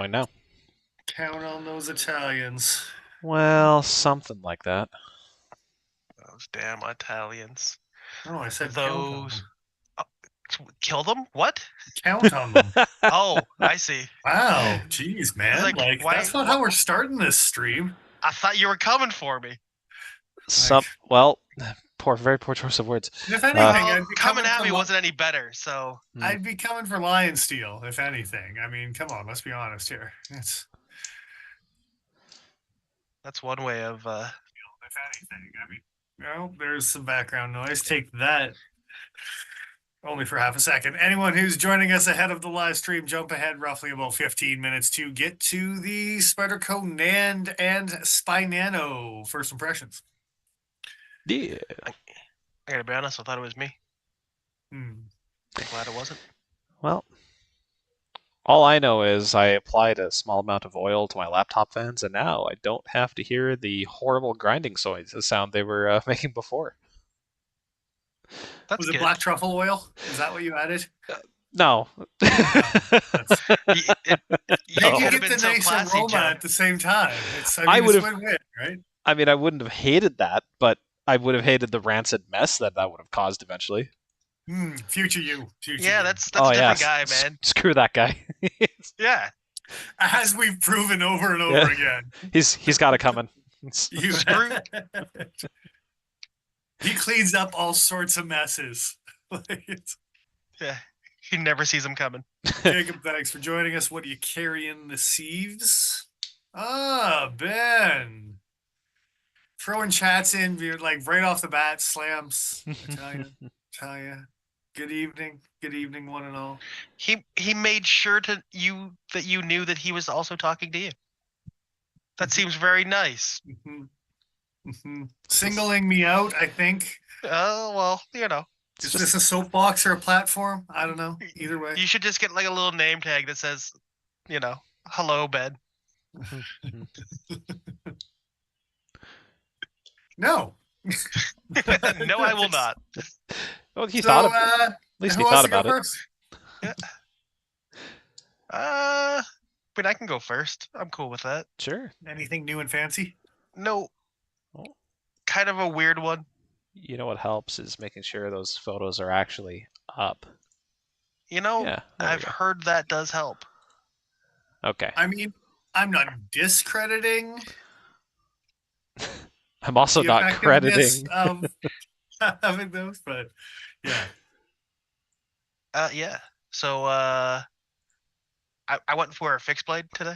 going now. Count on those Italians. Well, something like that. Those damn Italians. No, I said count on Those. them. Oh, kill them? What? Count on them. Oh, I see. Wow, jeez, man. like, why- that's not how we're starting this stream. I thought you were coming for me. Well, very poor choice of words. If anything, Well, I'd be coming at for me wasn't any better, so. I'd be coming for Lion Steel, if anything. I mean, come on, let's be honest here. That's one way of. If anything, I mean, well, there's some background noise. Take that. Only for half a second. Anyone who's joining us ahead of the live stream, jump ahead roughly about 15 minutes to get to the Spyderco NAND and SpyNano first impressions. Yeah. I gotta be honest, I thought it was me. Hmm. I'm glad it wasn't. Well, all I know is I applied a small amount of oil to my laptop fans, and now I don't have to hear the horrible grinding sound they were making before. That's Was it good. black truffle oil? Is that what you added? No. You No. get the so nice classy, aroma John. at the same time. I would it's have- win-win, right? I mean, I wouldn't have hated that, but I would have hated the rancid mess that would have caused eventually. Future you. Yeah, that's Oh, a different yeah. guy, man. Screw that guy. Yeah. As we've proven over and over again. He's got it coming. You Screw- He cleans up all sorts of messes. Yeah. He never sees him coming. Jacob, thanks for joining us. What are you carrying this eves? Ah, Ben. Throwing chats in, like right off the bat, slams. Italian. Good evening, one and all. He made sure that you knew that he was also talking to you. That seems very nice. Singling me out, I think. Oh, well, you know. Is this a soapbox or a platform? I don't know. Either way. You should just get like a little name tag that says, hello, Ben. No. No, I will not. Well, at least he thought about it. First? Yeah. But I can go first. I'm cool with that. Sure. Anything new and fancy? No. Oh. Kind of a weird one. You know what helps is making sure those photos are actually up. Yeah, I've heard that does help. Okay. I mean, I'm not discrediting. I'm also the not crediting. Having those, but yeah. Yeah. So I went for a fixed blade today.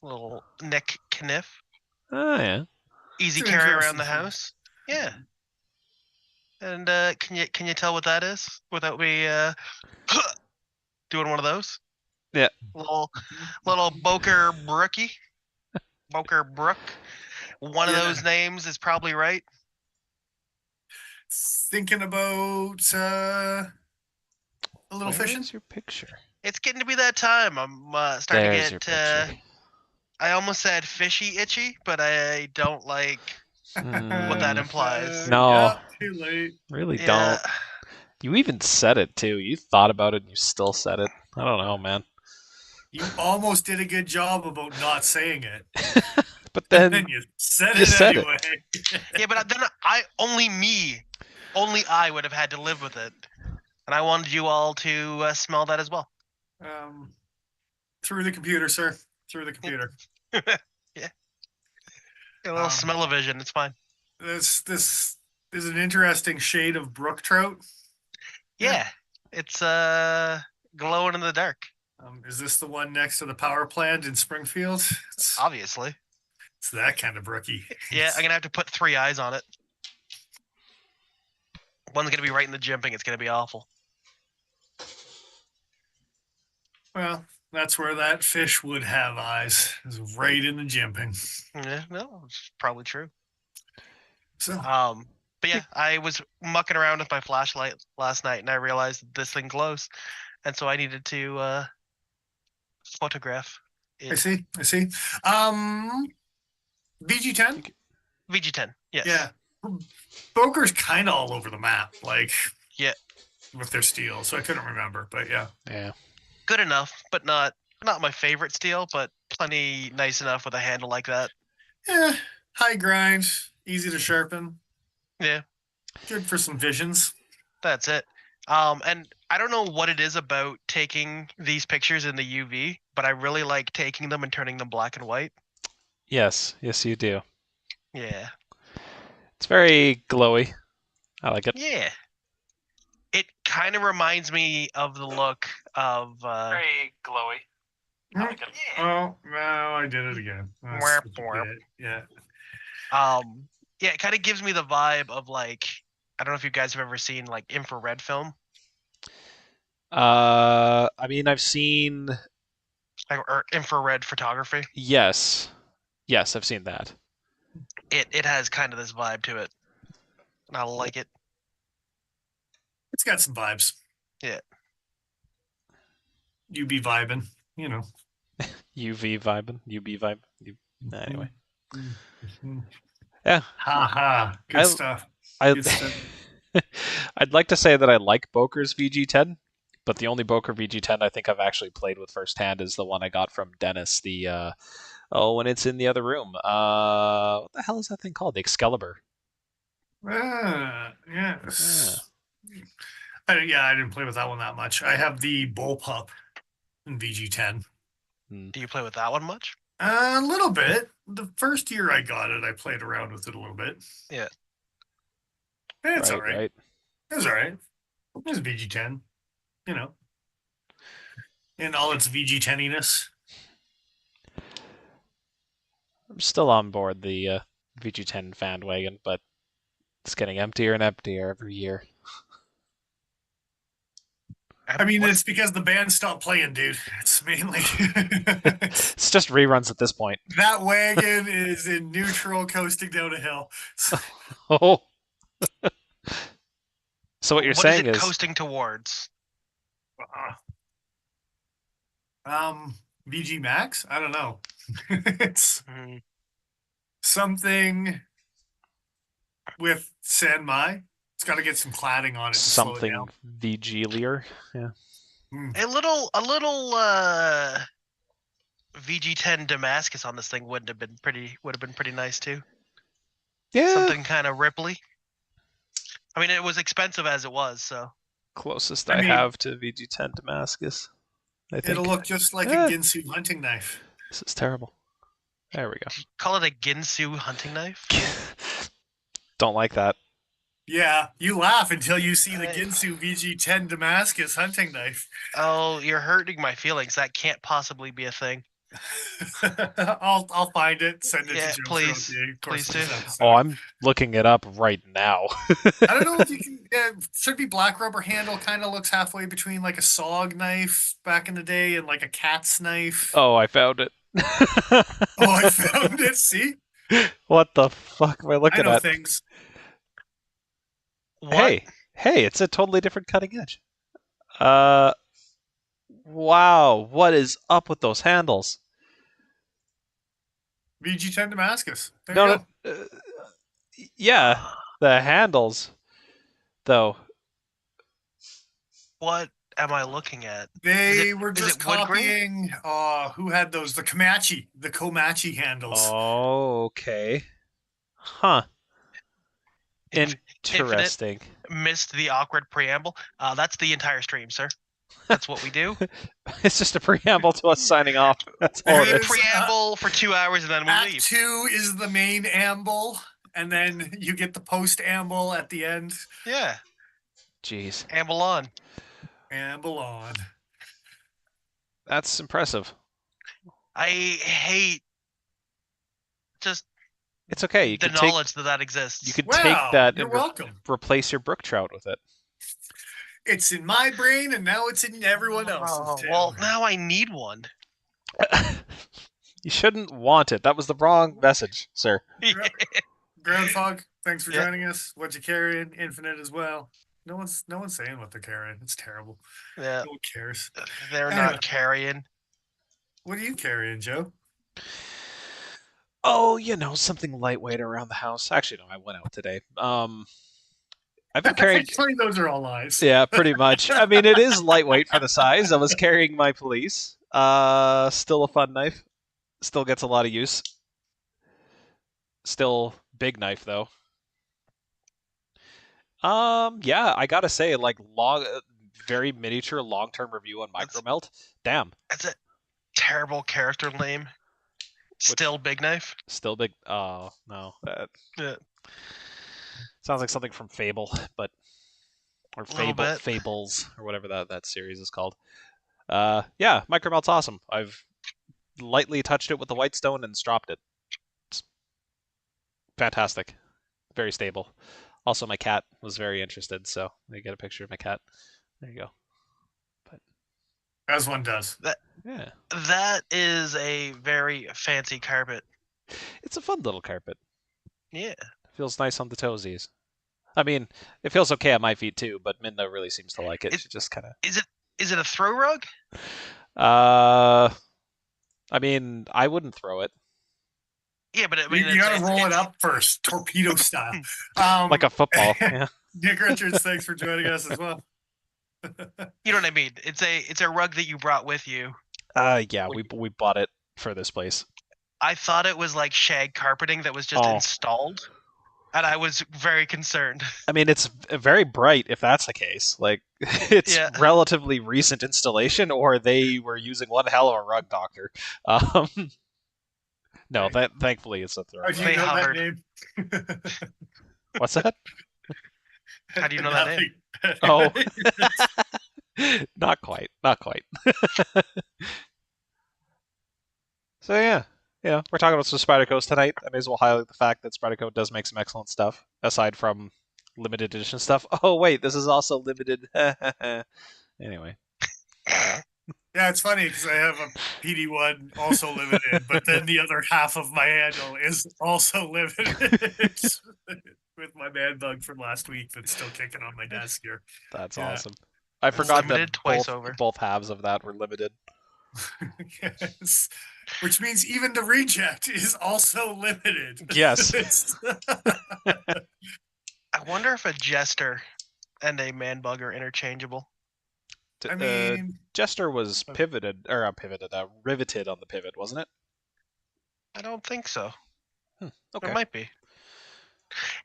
Little neck kniff. Oh yeah. Easy It's carry interesting around the thing. house. Yeah. And can you tell what that is without me doing one of those? Yeah. Little Boker Brookie. Boker Brook. One of those names is probably right. Thinking about a little fishing. Where's your picture? It's getting to be that time. I'm starting There's to your get. picture. I almost said fishy itchy, but I don't like what that implies. No. Yeah, too late. Really don't. You even said it too. You thought about it and you still said it. I don't know, man. You almost did a good job about not saying it. But And then then you said you it said it. anyway. Yeah, but then only I would have had to live with it, and I wanted you all to smell that as well. Through the computer, sir. Through the computer. Yeah. A little smell-o-vision. It's fine. This is an interesting shade of brook trout. Yeah. It's glowing in the dark. Is this the one next to the power plant in Springfield? Obviously. It's that kind of brookie. Yeah, I'm gonna have to put 3 eyes on it. One's gonna be right in the jimping. It's gonna be awful. Well, that's where that fish would have eyes. Is right in the jimping. Yeah, no, it's probably true. So But yeah, I was mucking around with my flashlight last night, and I realized that this thing glows, and so I needed to photograph it. I see. VG10? VG10, yes. Yeah. Boker's kind of all over the map, like Yeah. with their steel, so I couldn't remember, but yeah. yeah. Good enough, but not Not my favorite steel, but plenty nice enough with a handle like that. Yeah, high grind, easy to sharpen. Yeah, Good for some visions. that's it. And I don't know what it is about taking these pictures in the UV, but I really like taking them and turning them black and white. Yes, yes, you do. Yeah. It's very glowy. I like it. Yeah. It kind of reminds me of the look of Very glowy. I like it. Oh, no, I did it again. Warp, warp. Yeah. Yeah, it kind of gives me the vibe of like, I don't know if you guys have ever seen like infrared film I mean, I've seen. or infrared photography. Yes, yes, I've seen that. It has kind of this vibe to it. And I like it. It's got some vibes. Yeah. You be vibing, you know. UV vibing, UB vibe. Anyway, Mhm. yeah. Ha ha. Good stuff. Good stuff. I'd like to say that I like Boker's VG10, but the only Boker VG10 I think I've actually played with firsthand is the one I got from Dennis. The when it's in the other room. What the hell is that thing called? The Excalibur. Yes. I didn't play with that one that much. I have the bullpup in VG10. Do you play with that one much? A little bit. The first year I got it, I played around with it a little bit. Yeah. It's all right. right. It's all right. It's VG10, you know, in all its VG10iness. I'm still on board the VG10 fan wagon, but it's getting emptier and emptier every year. I mean, it's because the band stopped playing, dude. It's mainly It's just reruns at this point. that wagon is in neutral, coasting down a hill. Oh. So what you're saying is is coasting towards? VG Max? I don't know. It's something with San Mai. It's got to get some cladding on it to slow it down. something VG-lier. Yeah. A little VG10 Damascus on this thing would have been pretty nice too. Yeah. Something kind of Ripley. I mean, it was expensive as it was, so. Closest I have to VG10 Damascus. I think it'll look just like a Ginsu hunting knife. This is terrible. There we go. Call it a Ginsu hunting knife? Don't like that. Yeah, you laugh until you see the Ginsu VG10 Damascus hunting knife. Oh, you're hurting my feelings. That can't possibly be a thing. I'll find it. Send it to Joe. Please do. Oh, I'm looking it up right now. I don't know if you can. Yeah, should be black rubber handle. Kind of looks halfway between like a SOG knife back in the day and like a cat's knife. Oh, I found it. Oh, I found it. See? What the fuck am I looking I know at? things. What? Hey, it's a totally different cutting edge. Wow, what is up with those handles? VG10 Damascus. There No, you no, yeah, the handles, though. What am I looking at? They were just copying. Who had those? The Komachi handles. Oh, okay. Huh. Interesting. Infinite missed the awkward preamble. That's the entire stream, sir. That's what we do. It's just a preamble to us signing off. That's all it is. Preamble for 2 hours and then we leave. Act 2 is the main amble, and then you get the post amble at the end. Yeah. Jeez. Amble on. Amble on. That's impressive. I hate just. It's okay. You the knowledge that exists. You could take that and replace your brook trout with it. It's in my brain, and now it's in everyone else's. Well, now I need one. You shouldn't want it. That was the wrong message, sir. Groundhog, thanks for joining us. What you carrying? Infinite as well. No one's saying what they're carrying. It's terrible. Yeah. No one cares. They're not carrying. What are you carrying, Joe? Oh, something lightweight around the house. Actually, no, I went out today. I've been carrying. Those are all lies. Yeah, pretty much. I mean, it is lightweight for the size. I was carrying my police. Still a fun knife. Still gets a lot of use. Still big knife though. Yeah, I gotta say, like very miniature long-term review on That's Micromelt. Damn, that's a terrible character name. which Still big knife. still big. Oh no, that Yeah, sounds like something from Fable, but or a little bit. Fables or whatever that series is called. Yeah, Micromelt's awesome. I've lightly touched it with the Whitestone and stropped it. It's fantastic, very stable. Also, my cat was very interested, so I get a picture of my cat. There you go. But As one does. yeah, That is a very fancy carpet. it's a fun little carpet. Yeah. Feels nice on the toesies. I mean, it feels okay at my feet too, but Minna really seems to like it. She just kind of. Is it a throw rug? Uh, I mean, I wouldn't throw it Yeah, but I mean, You gotta roll it up first, torpedo style. like a football. Yeah. Nick Richards, thanks for joining us as well. You know what I mean. It's a rug that you brought with you. Yeah, we bought it for this place. I thought it was like shag carpeting that was just Oh. installed, and I was very concerned. I mean, it's very bright if that's the case. Like, it's Yeah. relatively recent installation, or they were using one hell of a rug doctor. No, Okay. thankfully it's a throw. How do you They know hovered. that name? What's that? How do you know that name? Oh, not quite, not quite. So yeah, we're talking about some Spydercos tonight. I may as well highlight the fact that Spyderco does make some excellent stuff, aside from limited edition stuff. Oh wait, this is also limited. Anyway, Yeah, it's funny because I have a PD1 also limited, but then the other half of my handle is also limited with my man bug from last week that's still kicking on my desk here. that's Yeah. awesome. I forgot that Limited twice over. both halves of that were limited. Yes. Which means even the reject is also limited. Yes. I wonder if a jester and a man bug are interchangeable. I mean, Jester was riveted on the pivot, wasn't it? I don't think so. Okay. It might be.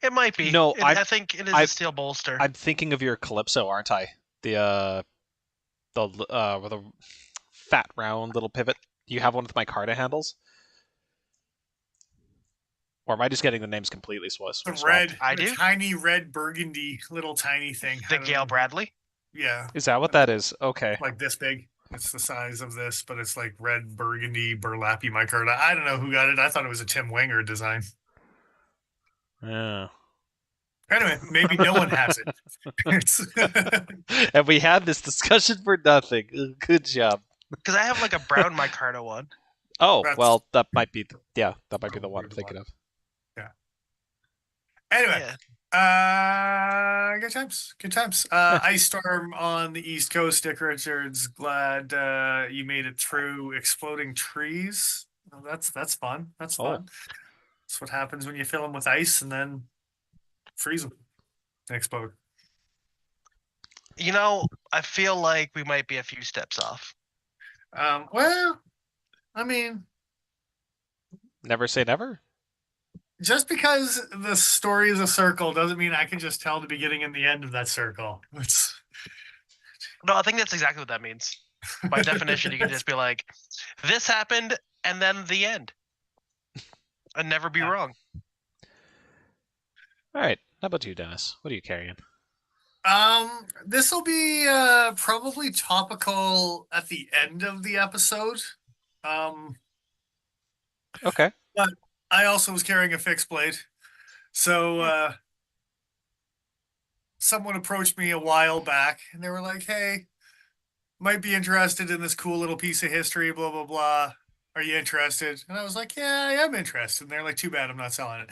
It might be. No, I think it is a steel bolster. I'm thinking of your Calypso, aren't I? The with a fat round little pivot. Do you have one with micarta handles? Or am I just getting the names completely swapped? the red, I the do. tiny red burgundy little tiny thing. The Gail Bradley. Yeah, Is that what that is? Okay. like this big. It's the size of this, but it's like red burgundy burlappy micarta. I don't know who got it. I thought it was a Tim Wenger design. Yeah. Anyway, maybe no one has it. And we had this discussion for nothing. Good job. Because I have like a brown micarta one. Oh, That's well, that might be the one I'm thinking of. Anyway, Yeah. good times, good times. Ice Storm on the East Coast. Dick Richards, glad you made it through exploding trees. Oh, that's fun. That's fun. That's what happens when you fill them with ice and then freeze them and explode. You know, I feel like we might be a few steps off. Well, I mean, Never say never. just because the story is a circle doesn't mean I can just tell the beginning and the end of that circle. It's No, I think that's exactly what that means. By definition, you can just be like, this happened, and then the end. And never be wrong. All right. How about you, Dennis? What are you carrying? This will be probably topical at the end of the episode. Okay. But I also was carrying a fixed blade. So someone approached me a while back and they were like, "Hey, might be interested in this cool little piece of history, blah blah blah. Are you interested?" And I was like, "Yeah, I am interested." And they're like, "Too bad I'm not selling it."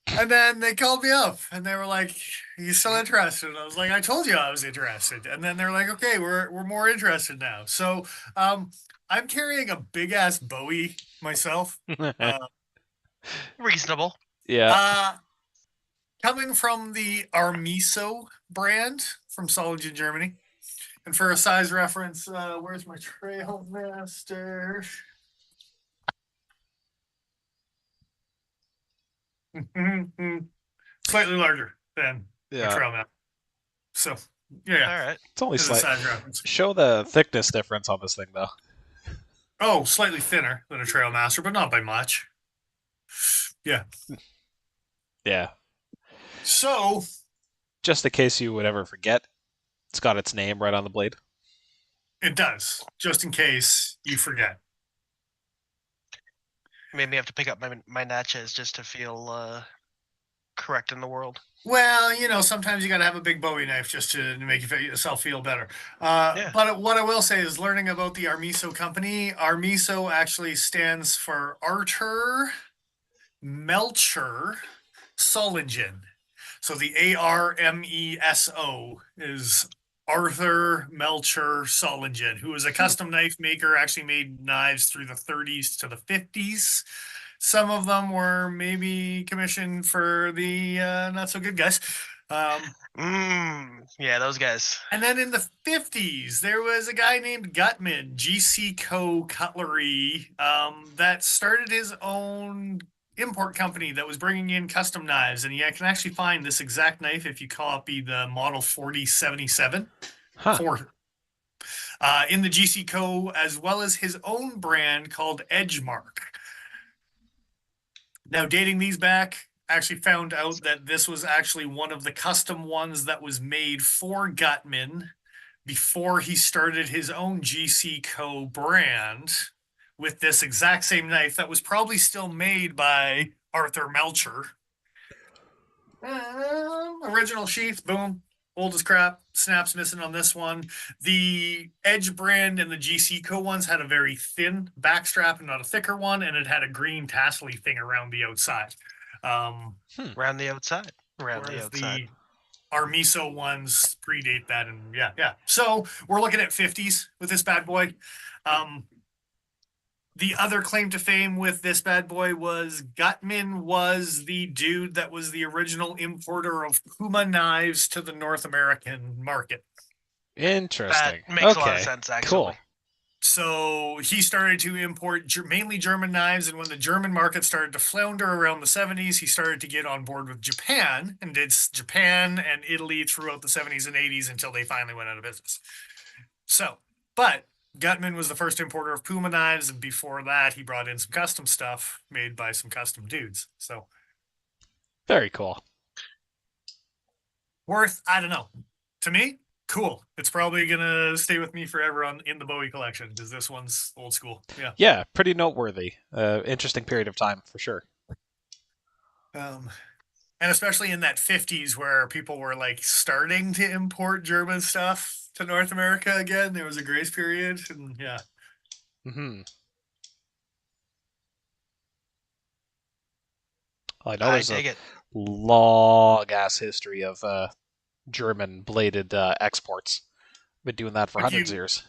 And then they called me up and they were like, "Are you still interested?" And I was like, "I told you I was interested." And then they're like, "Okay, we're more interested now." So I'm carrying a big ass Bowie myself. Reasonable. Yeah. Coming from the Armiso brand from Solingen, Germany. And for a size reference, where's my Trail Master? Slightly larger than a Trail Master. So, yeah. All right. It's only As a slight. size reference. Show the thickness difference on this thing, though. Oh, slightly thinner than a Trail Master, but not by much. Yeah. Yeah. So, just in case you would ever forget, it's got its name right on the blade. it does, just in case you forget. Made me have to pick up my natchez just to feel correct in the world. Well, sometimes you got to have a big Bowie knife just to make yourself feel better. Yeah. But what I will say is learning about the Armiso company, Armiso actually stands for Arthur Melcher Solingen. So the ARMESO is Arthur Melcher Solingen, who was a custom knife maker, actually made knives through the 30s to the 50s. Some of them were maybe commissioned for the not so good guys. Yeah, those guys. And then in the 50s, there was a guy named Gutman, GC Co. Cutlery, that started his own import company that was bringing in custom knives. And you can actually find this exact knife if you copy the model 4077 in the GC Co. as well as his own brand called Edgemark. Now, dating these back, I actually found out that this was actually one of the custom ones that was made for Gutman before he started his own GC Co. brand with this exact same knife that was probably still made by Arthur Melcher. Original sheath, boom. Old as crap. Snaps missing on this one. The Edge brand and the GC Co ones had a very thin backstrap and not a thicker one, and it had a green tassely thing around the outside. Around the outside. Around the outside. The Armiso ones predate that, and yeah. So we're looking at 50s with this bad boy. The other claim to fame with this bad boy was Gutman was the dude that was the original importer of Puma knives to the North American market. Interesting. That makes a lot of sense, actually. Cool. So he started to import mainly German knives, and when the German market started to flounder around the 70s, he started to get on board with Japan and did Japan and Italy throughout the 70s and 80s until they finally went out of business. So, but Gutman was the first importer of Puma knives, and before that, he brought in some custom stuff made by some custom dudes. So, very cool. Worth, I don't know. To me, cool. It's probably gonna stay with me forever in the Bowie collection because this one's old school. Yeah. Yeah, pretty noteworthy. Interesting period of time for sure. And especially in that 50s where people were like starting to import German stuff to North America again. There was a grace period, and yeah. I know there's a long ass history of German bladed exports. Been doing that for hundreds of years.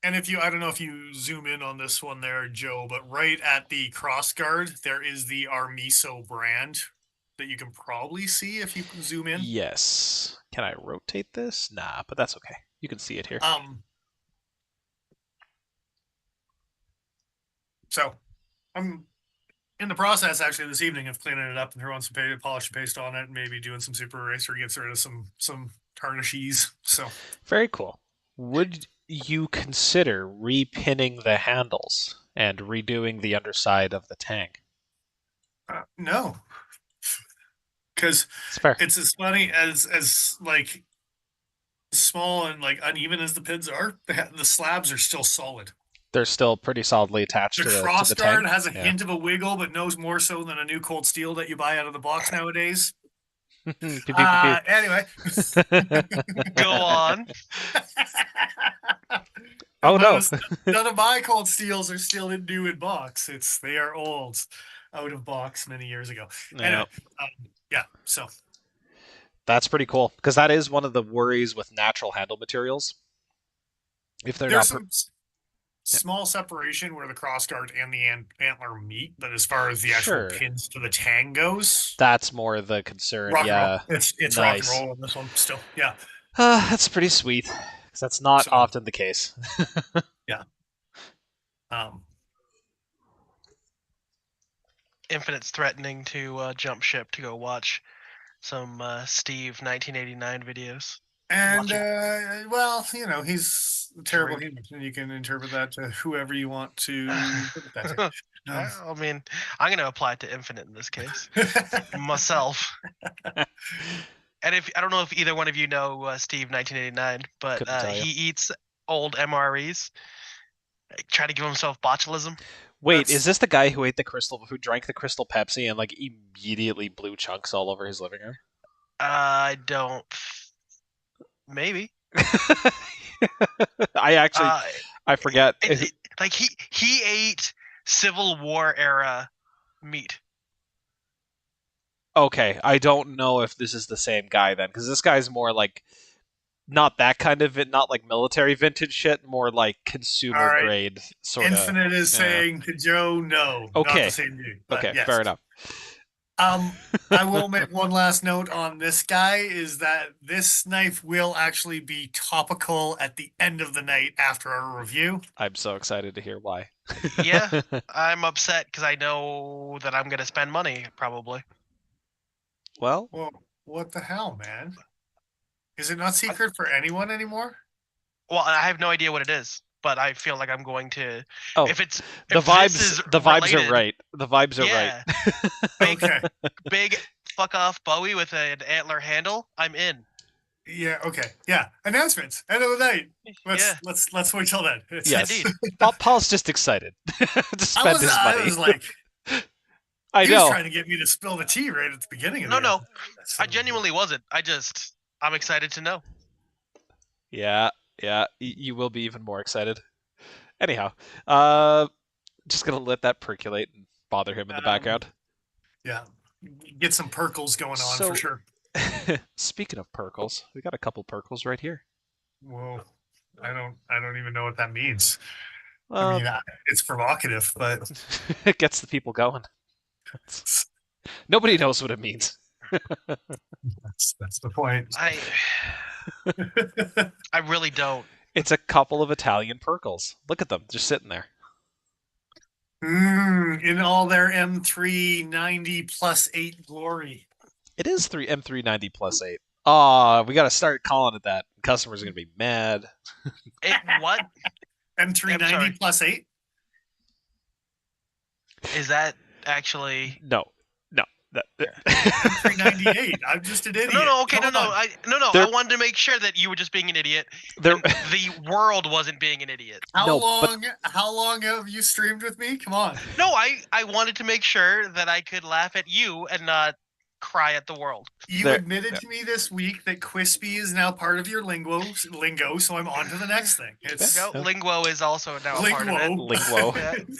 And if you, I don't know if you zoom in on this one there, Joe, but right at the crossguard, there is the Armiso brand that you can probably see if you can zoom in. Yes. Can I rotate this? Nah, but that's okay. You can see it here. So I'm in the process actually this evening of cleaning it up and throwing some polish and paste on it, and maybe doing some super eraser to get rid of some tarnishes. So very cool. Would you consider repinning the handles and redoing the underside of the tank? No, because it's as funny as like small and like uneven as the pins are. The slabs are still solid. They're still pretty solidly attached to the tank. The crossguard has a hint of a wiggle, but knows more so than a new cold steel that you buy out of the box nowadays. Anyway, go on. Oh no! None of my cold steels are still new in box. They are old, out of box many years ago. Anyway, so that's pretty cool because that is one of the worries with natural handle materials. If they're not small separation where the crossguard and the antler meet, but as far as the actual pins to the tang goes, that's more the concern. It's nice. Rock and roll on this one still. Yeah. That's pretty sweet. 'Cause that's not So, often the case. um, Infinite's threatening to jump ship to go watch some Steve 1989 videos. and Watch well, you know, he's a terrible rude. human, and you can interpret that to whoever you want to interpret that to. I mean, I'm going to apply it to Infinite in this case. Myself. And if I don't know if either one of you know Steve 1989, but Couldn't tell you. he eats old MREs, trying to give himself botulism. Wait, is this the guy who drank the Crystal Pepsi and like immediately blew chunks all over his living room? I don't. Maybe. I forget. Like he ate Civil War era meat. Okay, I don't know if this is the same guy then, because this guy's more like not that kind of not like military vintage shit, more like consumer All right. grade sort of. Infinite is saying to Joe, no, not Okay. the same dude. But Okay, yes. fair enough. I will make one last note on this guy is that this knife will actually be topical at the end of the night after our review. I'm so excited to hear why. Yeah, I'm upset because I know that I'm going to spend money probably. Well, what the hell, man? Is it not secret for anyone anymore? Well, I have no idea what it is, but I feel like I'm going to. Oh, if it's the if vibes. this is The vibes related, are right. The vibes are yeah, right. Okay. Big fuck off Bowie with an antler handle. I'm in. Yeah. Okay. Yeah. Announcements. End of the night. Let's wait till then. Yes. Indeed. Paul's just excited to spend his money. I was like, I he know. was trying to get me to spill the tea right at the beginning of the No. episode. I genuinely wasn't. I'm excited to know. Yeah. You will be even more excited. Anyhow, just gonna let that percolate and bother him in the background. Yeah, get some perkles going on for sure. Speaking of perkles, we got a couple perkles right here. Whoa, I don't even know what that means. I mean, it's provocative, but it gets the people going. Nobody knows what it means. that's the point. I really don't. It's a couple of Italian perkles. Look at them, just sitting there. In all their M390 plus 8 glory. It is M390 plus 8. Oh, we got to start calling it that. Customers are going to be mad. What? M390 plus 8? Is that actually... No. M398. I'm just an idiot. No. Okay, no. I wanted to make sure that you were just being an idiot. The world wasn't being an idiot. How long have you streamed with me? Come on. No, I wanted to make sure that I could laugh at you and not cry at the world. You admitted to me this week that Quispy is now part of your lingo, so I'm on to the next thing. Linguo is also now a part of it.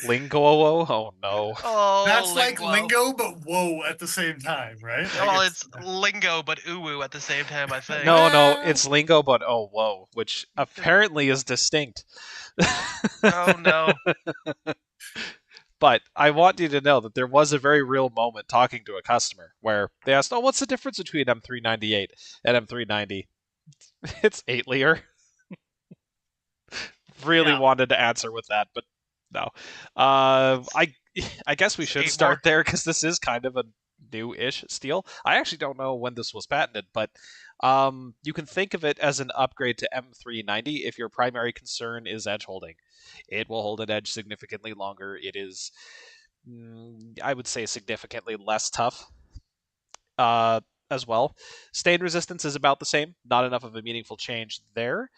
Lingo. Oh no. Oh, that's like lingo, but whoa at the same time, right? Well, it's lingo, but uwu at the same time, I think. No, it's lingo, but oh whoa, which apparently is distinct. Oh no. But I want you to know that there was a very real moment talking to a customer where they asked, "Oh, what's the difference between M398 and M390?" It's 8-layer. Really wanted to answer with that, but no. I guess we should start there because this is kind of a new-ish steel. I actually don't know when this was patented, but you can think of it as an upgrade to M390 if your primary concern is edge holding. It will hold an edge significantly longer. It is, I would say, significantly less tough as well. Stain resistance is about the same. Not enough of a meaningful change there.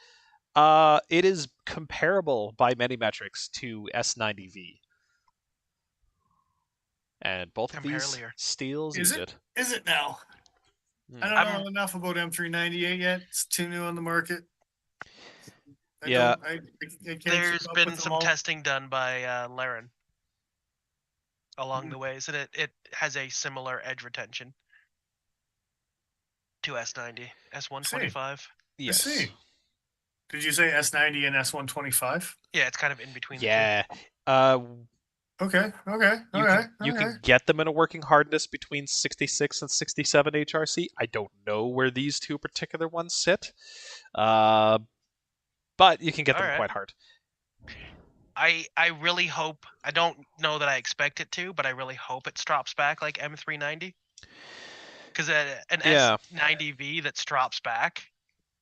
It is comparable by many metrics to S90V. And both of these steels is good. Is it now? I don't know enough about M398 yet. It's too new on the market. I there's been some testing done by Laren along the ways, and it has a similar edge retention to S90, S125. Yes. I see. Did you say S90 and S125? Yeah, it's kind of in between. Yeah. Okay. You can get them in a working hardness between 66 and 67 HRC. I don't know where these two particular ones sit. but you can get All them right. quite hard. I really hope, I don't know that I expect it to, but I really hope it strops back like M390. Because an Yeah. S90V that strops back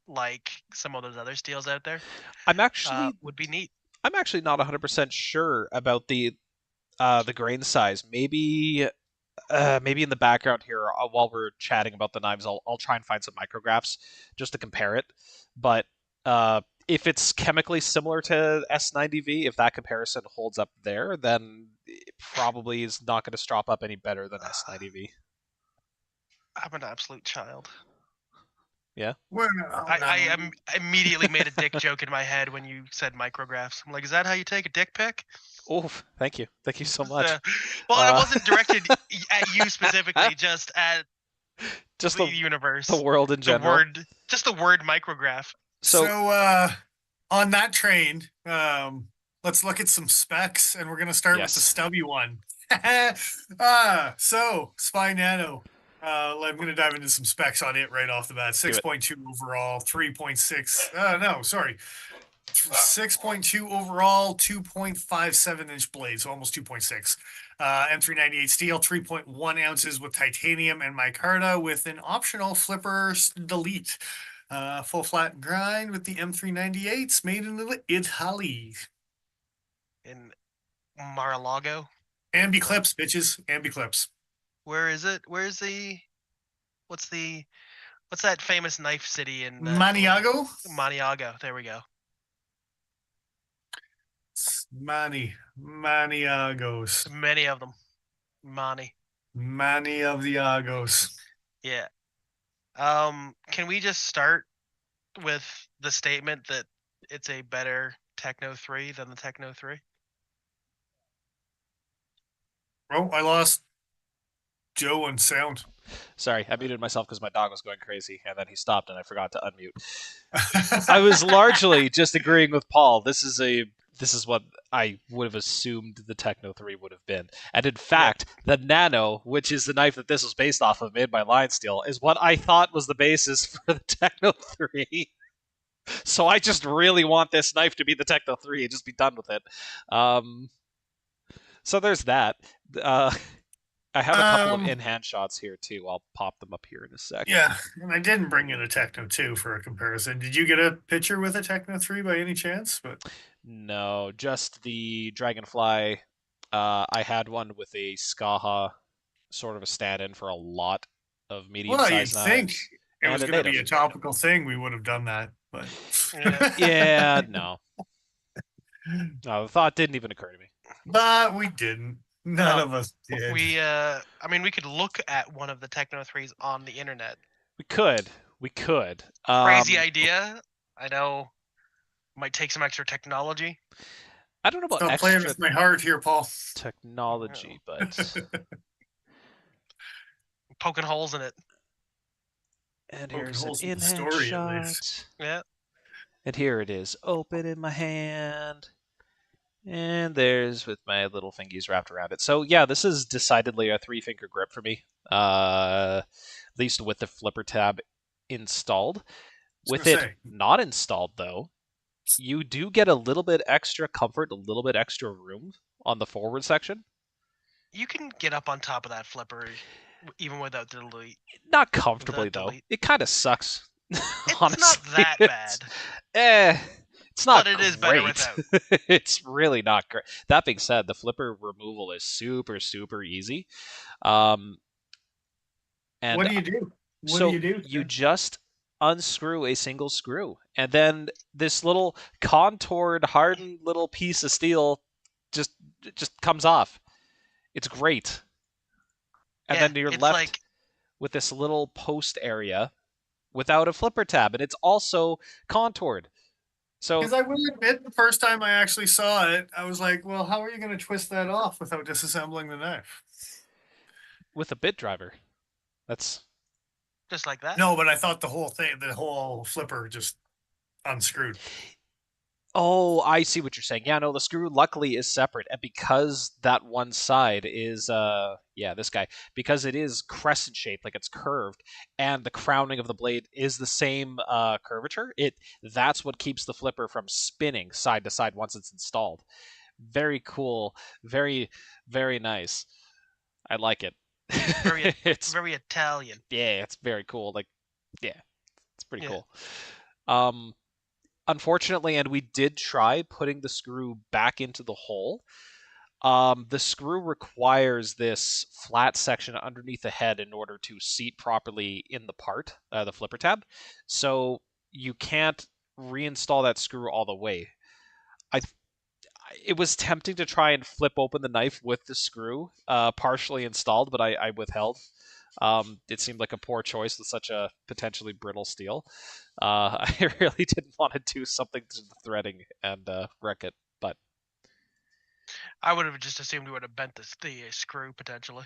like some of those other steels out there I'm actually would be neat. I'm actually not 100% sure about the grain size. Maybe in the background here, while we're chatting about the knives, I'll try and find some micrographs just to compare it. But if it's chemically similar to S90V, if that comparison holds up there, then it probably is not going to strop up any better than S90V. I'm an absolute child. Yeah. Well, I immediately made a dick joke in my head when you said micrographs. I'm like, is that how you take a dick pic? Oh, thank you so much. Well, it wasn't directed at you specifically, just at just the the universe. world in general. Just the word micrograph. So on that train, let's look at some specs, and we're gonna start with the stubby one. So SpyNano. I'm going to dive into some specs on it right off the bat. 6.2 overall, 3.6. No, sorry. 6.2 overall, 2.57-inch blade, so almost 2.6. M398 steel, 3.1 ounces with titanium and micarta with an optional flipper delete. Full flat grind with the M398s made in Italy. In Mar-a-Lago. Ambi clips, bitches. Ambi clips. Where is it? Where's the? What's that famous knife city in Maniago? Maniago. There we go. Maniagos. Many of them. Many of the Agos. Yeah. Can we just start with the statement that it's a better Techno 3 than the Techno 3? Oh, I lost Joe on sound. Sorry, I muted myself because my dog was going crazy, and then he stopped, and I forgot to unmute. I was largely just agreeing with Paul. This is what I would have assumed the Techno 3 would have been. And in fact, the Nano, which is the knife that this was based off of, made by Line Steel, is what I thought was the basis for the Techno 3. So I just really want this knife to be the Techno 3 and just be done with it. So there's that. I have a couple of in-hand shots here too. I'll pop them up here in a second. Yeah, and I didn't bring in a Techno 2 for a comparison. Did you get a picture with a Techno 3 by any chance? But no, just the Dragonfly. I had one with a Skaha, sort of a stand-in for a lot of medium-sized knives. Think it was going to be a topical thing. We would have done that, but yeah, no. No, the thought didn't even occur to me. But we didn't. None of us did. I mean, we could look at one of the Techno 3s on the internet. We could. Crazy idea. I know. Might take some extra technology. I don't know about extra playing with my heart here, Paul. Technology, but poking holes in it. And here's an in-hand shot. Yeah. And here it is, open in my hand. And there's with my little fingies wrapped around it. So yeah, this is decidedly a 3-finger grip for me. At least with the flipper tab installed. With it not installed though, you do get a little bit extra comfort, a little bit extra room on the forward section. You can get up on top of that flipper even without the delete. Not comfortably though. It kind of sucks. It's honestly. not that bad. It's not but it great. Is better without. It's really not great. That being said, the flipper removal is super, super easy. And what do you do? You just unscrew a single screw, and then this little contoured, hardened little piece of steel just comes off. It's great. And then you're left with this little post area without a flipper tab, and it's also contoured. So, because I will admit, the first time I actually saw it, I was like, "Well, how are you going to twist that off without disassembling the knife?" With a bit driver, that's just like that. No, but I thought the whole flipper just unscrewed. Oh, I see what you're saying. Yeah, no, the screw luckily is separate, and because that one side is yeah, this guy, because it is crescent shaped, like it's curved, and the crowning of the blade is the same curvature, that's what keeps the flipper from spinning side to side once it's installed. Very cool, very very nice. I like it. Very It's very Italian. yeah, it's very cool. Like yeah, it's pretty Yeah. cool. Um, Unfortunately, and we did try putting the screw back into the hole. The screw requires this flat section underneath the head in order to seat properly in the part, the flipper tab. So you can't reinstall that screw all the way. I it was tempting to try and flip open the knife with the screw partially installed, but I withheld. It seemed like a poor choice with such a potentially brittle steel. I really didn't want to do something to the threading and wreck it, but I would have just assumed we would have bent the screw potentially.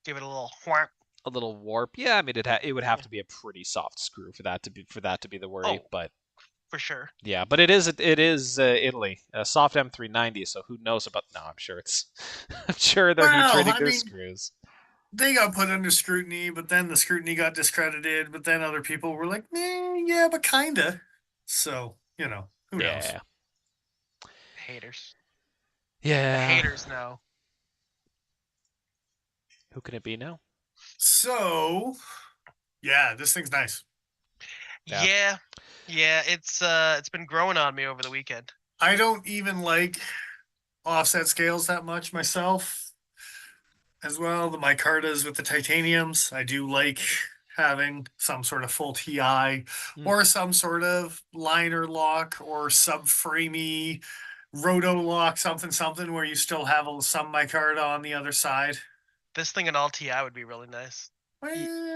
Give it a little whack. a little warp. Yeah, I mean it would have to be a pretty soft screw for that to be the worry. Oh, But for sure. yeah, but it is Italy, a soft M390. So who knows about? No, I'm sure it's I'm sure they're heat Well, treating I their mean, screws. they got put under scrutiny, but then the scrutiny got discredited. But then other people were like, yeah, but kinda. So who knows? Yeah, Haters. The yeah. haters know. Who can it be now? So yeah, this thing's nice. Yeah. Yeah. It's been growing on me over the weekend. I don't even like offset scales that much myself as well. The micartas with the titaniums, I do like having some sort of full TI or some sort of liner lock or subframey roto lock, something where you still have some micarta on the other side. This thing in all TI would be really nice. Well,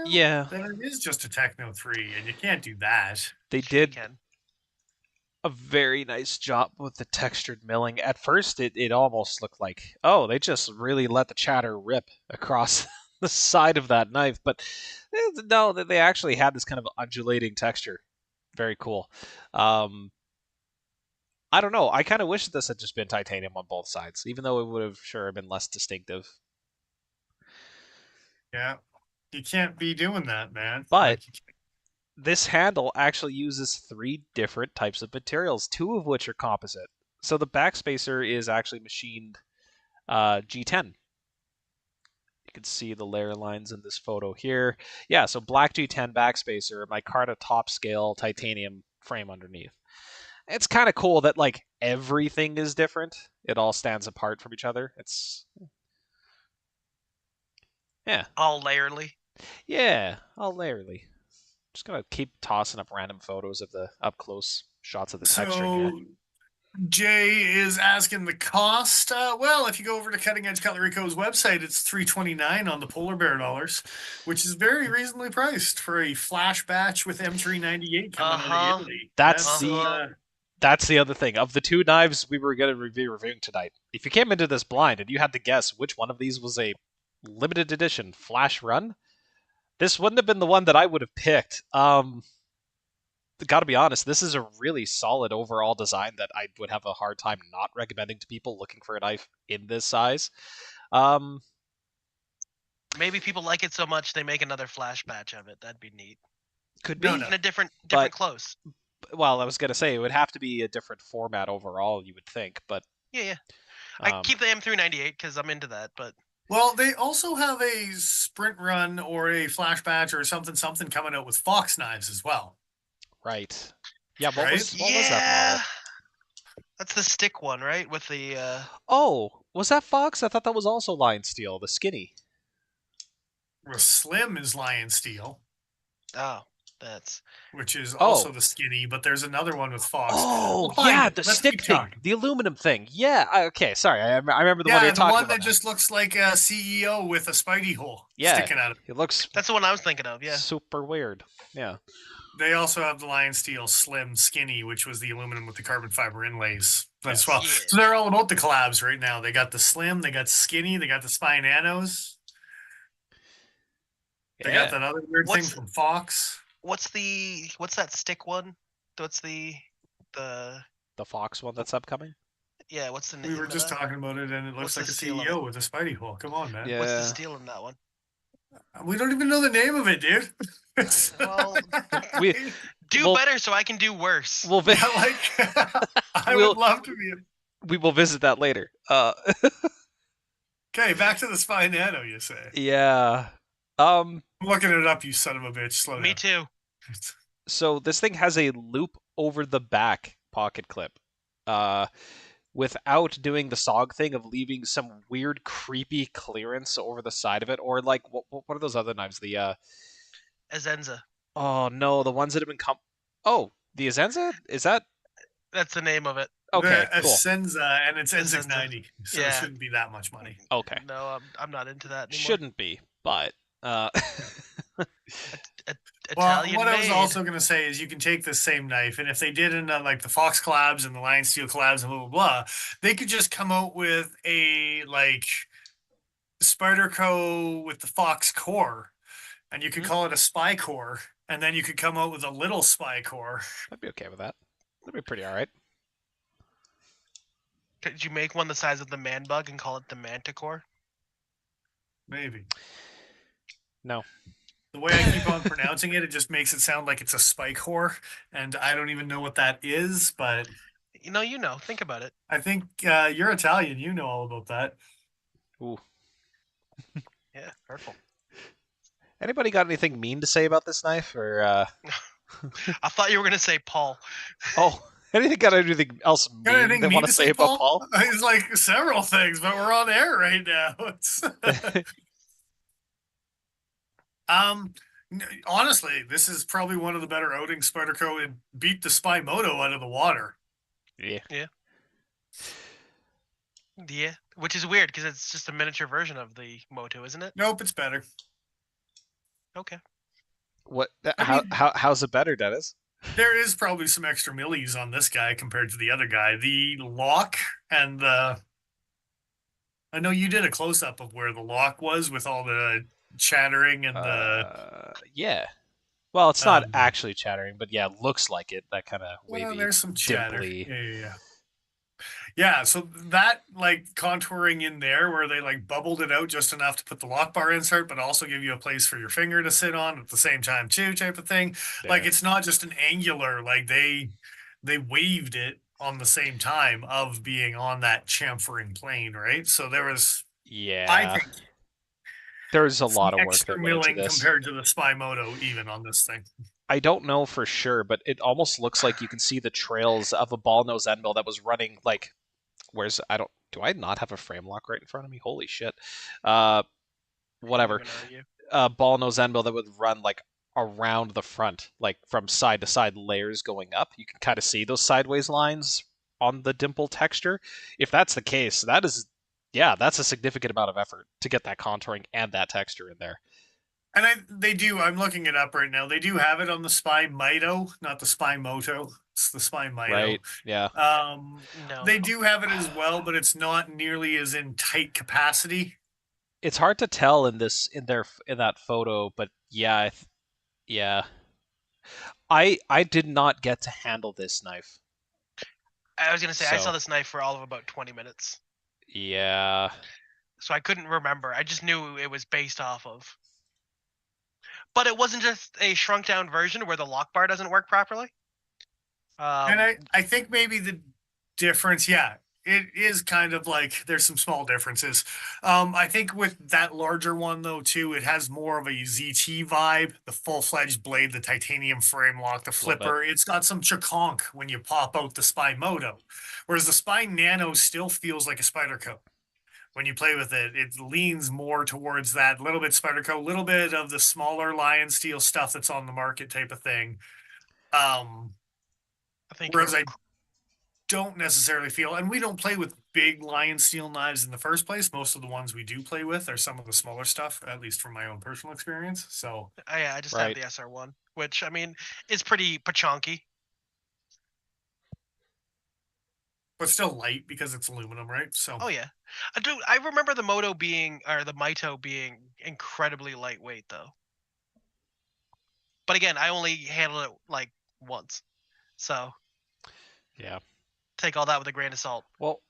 Yeah, then it is just a Techno 3, and you can't do that. they Yeah, you did can. a very nice job with the textured milling. At first, it almost looked like, oh, they just really let the chatter rip across the side of that knife. But no, they actually had this kind of undulating texture. Very cool. Um, I don't know. I kind of wish this had just been titanium on both sides, even though it would have sure been less distinctive. Yeah, you can't be doing that, man. But Like, this handle actually uses 3 different types of materials, 2 of which are composite. So the backspacer is actually machined G10. You can see the layer lines in this photo here. Yeah, so black G10 backspacer, micarta top scale titanium frame underneath. It's kind of cool that like everything is different. It all stands apart from each other. It's yeah, All layerly. yeah, all layerly. Just gonna keep tossing up random photos of the up close shots of the texturing here. so Jay is asking the cost. Well, if you go over to Cutting Edge Cutlery Co.'s website, it's $329 on the polar bear dollars, which is very reasonably priced for a flash batch with M398 coming out of Italy. That's the other thing. Of the 2 knives we were going to be reviewing tonight, if you came into this blind and you had to guess which one of these was a limited edition flash run, this wouldn't have been the one that I would have picked. Got to be honest, this is a really solid overall design that I would have a hard time not recommending to people looking for a knife in this size. Maybe people like it so much they make another flash batch of it. That'd be neat. Could be. In a different But- close. Well, I was going to say it would have to be a different format overall, you would think, but Yeah. I keep the M398 because I'm into that, but Well, they also have a sprint run or a flash batch or something coming out with Fox knives as well. right. Yeah, what Right? was that model? That's the stick one, right? With the Oh, was that Fox? I thought that was also Lion Steel, the skinny. Where Slim is Lion Steel, that's which is also the skinny, but there's another one with Fox. Oh, We'll yeah, find it. the Let's stick keep thing, talking. the aluminum thing. Yeah, okay, sorry, I remember the one Yeah, you're the talking one about. that just looks like a CEO with a Spidey hole Yeah, sticking out of it. It looks that's the one I was thinking of. Yeah. super weird. Yeah. They also have the Lion Steel Slim Skinny, which was the aluminum with the carbon fiber inlays as well. Yeah. So they're all about the collabs right now. They got the Slim, they got Skinny, they got the SpyNanos. They got that other weird thing from Fox. What's that stick one? What's the the Fox one that's upcoming. Yeah, what's the name We were of just that? talking about it, and it looks What's the like a steal of CEO with a Spidey hole. Come on, man. Yeah. What's the steal in that one? We don't even know the name of it, dude. Well, We do Well- better so I can do worse. we'll vi- Yeah, like I We'll- would love to be. we will visit that later. Okay, back to the SpyNano. You say? Yeah. I'm looking it up. You son of a bitch. Slow Me down. too. So this thing has a loop over the back pocket clip. Without doing the SOG thing of leaving some weird, creepy clearance over the side of it, or like what are those other knives? The Azenza. oh no, the ones that have been Oh, the Azenza? Is that That's the name of it. okay? The Cool. Essenza, and it's Essenza. N690, so it Yeah. shouldn't be that much money. Okay, No, I'm not into that anymore. shouldn't be, but Well, Italian what I was made. also going to say is you can take this same knife, and if they did in like the Fox collabs and the Lion Steel collabs and blah blah blah, they could just come out with a like Spyderco with the Fox core, and you could call it a Spy core, and then you could come out with a little Spy core. I'd be okay with that. That'd be pretty all right. Could you make one the size of the man bug and call it the manticore? Maybe. No. The way I keep on pronouncing it, it just makes it sound like it's a spike whore, and I don't even know what that is, but You know. Think about it. I think you're Italian. You know all about that. Ooh. Yeah, hurtful. Anybody got anything mean to say about this knife, or I thought you were gonna say Paul. oh, anything got anything else mean Got anything they mean want to to say about Paul? It's like several things, but we're on air right now. It's honestly, this is probably one of the better outings Spyderco and beat the Spy Moto out of the water. Yeah. Yeah, which is weird because it's just a miniature version of the Moto, isn't it? Nope, it's better. Okay. What? I mean- How's it better, Dennis? There is probably some extra millis on this guy compared to the other guy. The lock and the I know you did a close up of where the lock was with all the chattering and the Yeah. Well, it's not Um, actually chattering, but yeah, looks like it. That kind of well, wavy, there's some chatter. dimply. Yeah. Yeah, so that like contouring in there where they like bubbled it out just enough to put the lock bar insert, but also give you a place for your finger to sit on at the same time too, type of thing. Like Yeah. it's not just an angular, like they waved it on the same time of being on that chamfering plane, right? So there was Yeah. I think There's a some lot of work extra that went into milling this. compared to the Spy Moto even on this thing. I don't know for sure, but it almost looks like you can see the trails of a ball nose end mill that was running like do I not have a frame lock right in front of me? Holy shit. Whatever. Can't even Ball nose end mill that would run like around the front, like from side to side layers going up. You can kind of see those sideways lines on the dimple texture. If that's the case, that's a significant amount of effort to get that contouring and that texture in there. And they do. I'm looking it up right now. They do have it on the Spy Mito, not the Spy Moto. It's the Spy Mito. Right. Yeah. No. They do have it as well, but it's not nearly as in tight capacity. It's hard to tell in that photo, but yeah, yeah. I did not get to handle this knife. I was gonna say I So- saw this knife for all of about 20 minutes, Yeah. so I couldn't remember. I just knew it was based off of. But it wasn't just a shrunk down version where the lock bar doesn't work properly. And I think maybe the difference, yeah, it is kind of like there's some small differences. I think with that larger one though too, it has more of a ZT vibe. The full-fledged blade, the titanium frame lock, the flipper. It's got some chaconk when you pop out the Spy Moto, whereas the Spy Nano still feels like a Spyderco. When you play with it, it leans more towards that little bit Spyderco, a little bit of the smaller Lion Steel stuff that's on the market type of thing. I think Whereas I don't necessarily feel, and we don't play with big Lion Steel knives in the first place. Most of the ones we do play with are some of the smaller stuff, at least from my own personal experience. So I just Right. have the SR1, which I mean is pretty pachonky. but still light because it's aluminum, right? So Oh yeah, I remember the Moto being or the Mito being incredibly lightweight though. But again, I only handled it like once, so Yeah. take all that with a grain of salt. Well,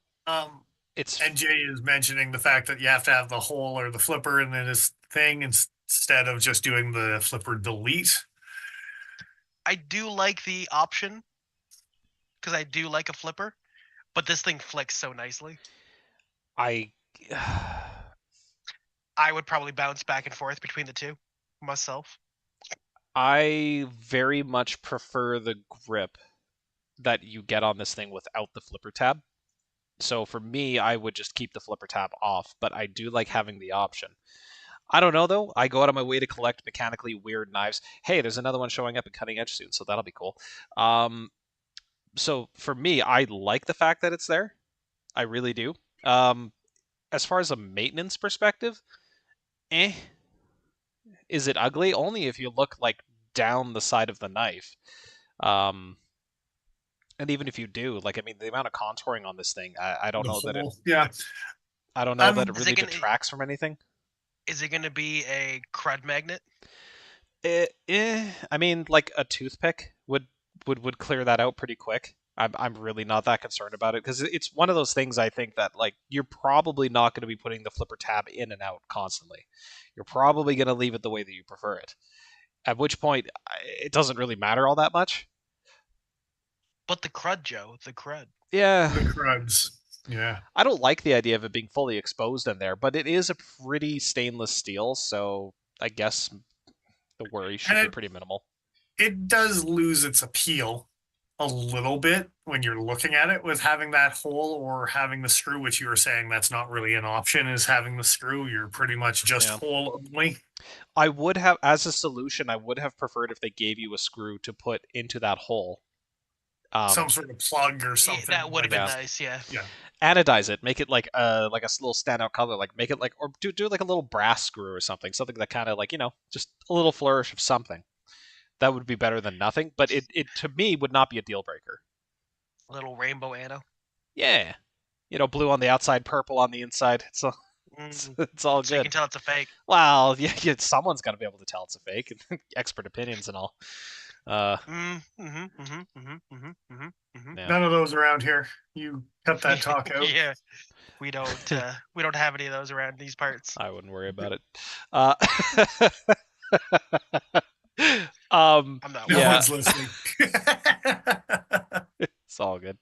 It's NJ is mentioning the fact that you have to have the hole or the flipper in this thing instead of just doing the flipper delete. I do like the option because I do like a flipper, but this thing flicks so nicely. I would probably bounce back and forth between the two myself. I very much prefer the grip that you get on this thing without the flipper tab. So for me, I would just keep the flipper tab off, but I do like having the option. I don't know though. I go out of my way to collect mechanically weird knives. Hey, there's another one showing up in Cutting Edge soon, so that'll be cool. So for me, I like the fact that it's there. I really do. As far as a maintenance perspective, Is it ugly? Only if you look like down the side of the knife. And even if you do, like, I mean, the amount of contouring on this thing, I don't know that it. Yeah. I don't know that it really detracts from anything. Is it going to be a crud magnet? I mean, like a toothpick would clear that out pretty quick. I'm really not that concerned about it because it's one of those things I think that like you're probably not going to be putting the flipper tab in and out constantly. You're probably going to leave it the way that you prefer it. At which point it doesn't really matter all that much. But the crud, Joe, the crud. Yeah. The cruds. Yeah. I don't like the idea of it being fully exposed in there, but it is a pretty stainless steel, so I guess the worry should be pretty minimal. It does lose its appeal a little bit when you're looking at it with having that hole or having the screw, which you were saying that's not really an option, is having the screw. You're pretty much just hole only. I would have, as a solution, I would have preferred if they gave you a screw to put into that hole. Some sort of plug or something. That would have been nice, yeah. Yeah. Anodize it, make it like a little standout color, like make it like, or do like a little brass screw or something that kind of like, you know, just a little flourish of something. That would be better than nothing, but it to me would not be a deal breaker. A little rainbow anno. Yeah, you know, blue on the outside, purple on the inside. It's all good. So you can tell it's a fake. Well, yeah, someone's got to be able to tell it's a fake. Expert opinions and all. None of those around here. You cut that talk out. Yeah, we don't have any of those around these parts. I wouldn't worry about it. I'm not. No one's listening. It's all good.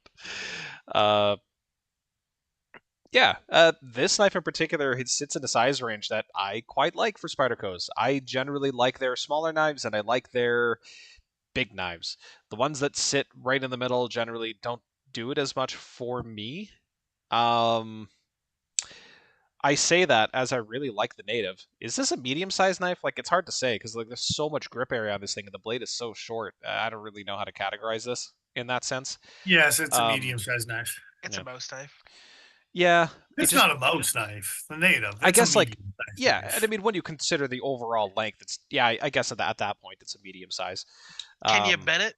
This knife in particular, it sits in a size range that I quite like for Spydercos. I generally like their smaller knives, and I like their big knives. The ones that sit right in the middle generally don't do it as much for me. I say that as I really like the native. Is this a medium-sized knife? Like, it's hard to say because like there's so much grip area on this thing, and the blade is so short. I don't really know how to categorize this in that sense. Yes, it's a medium-sized knife. It's a most knife. Yeah, it's not a most knife. The native. I guess like and I mean when you consider the overall length, it's I guess at that point it's a medium size. Can you bend it?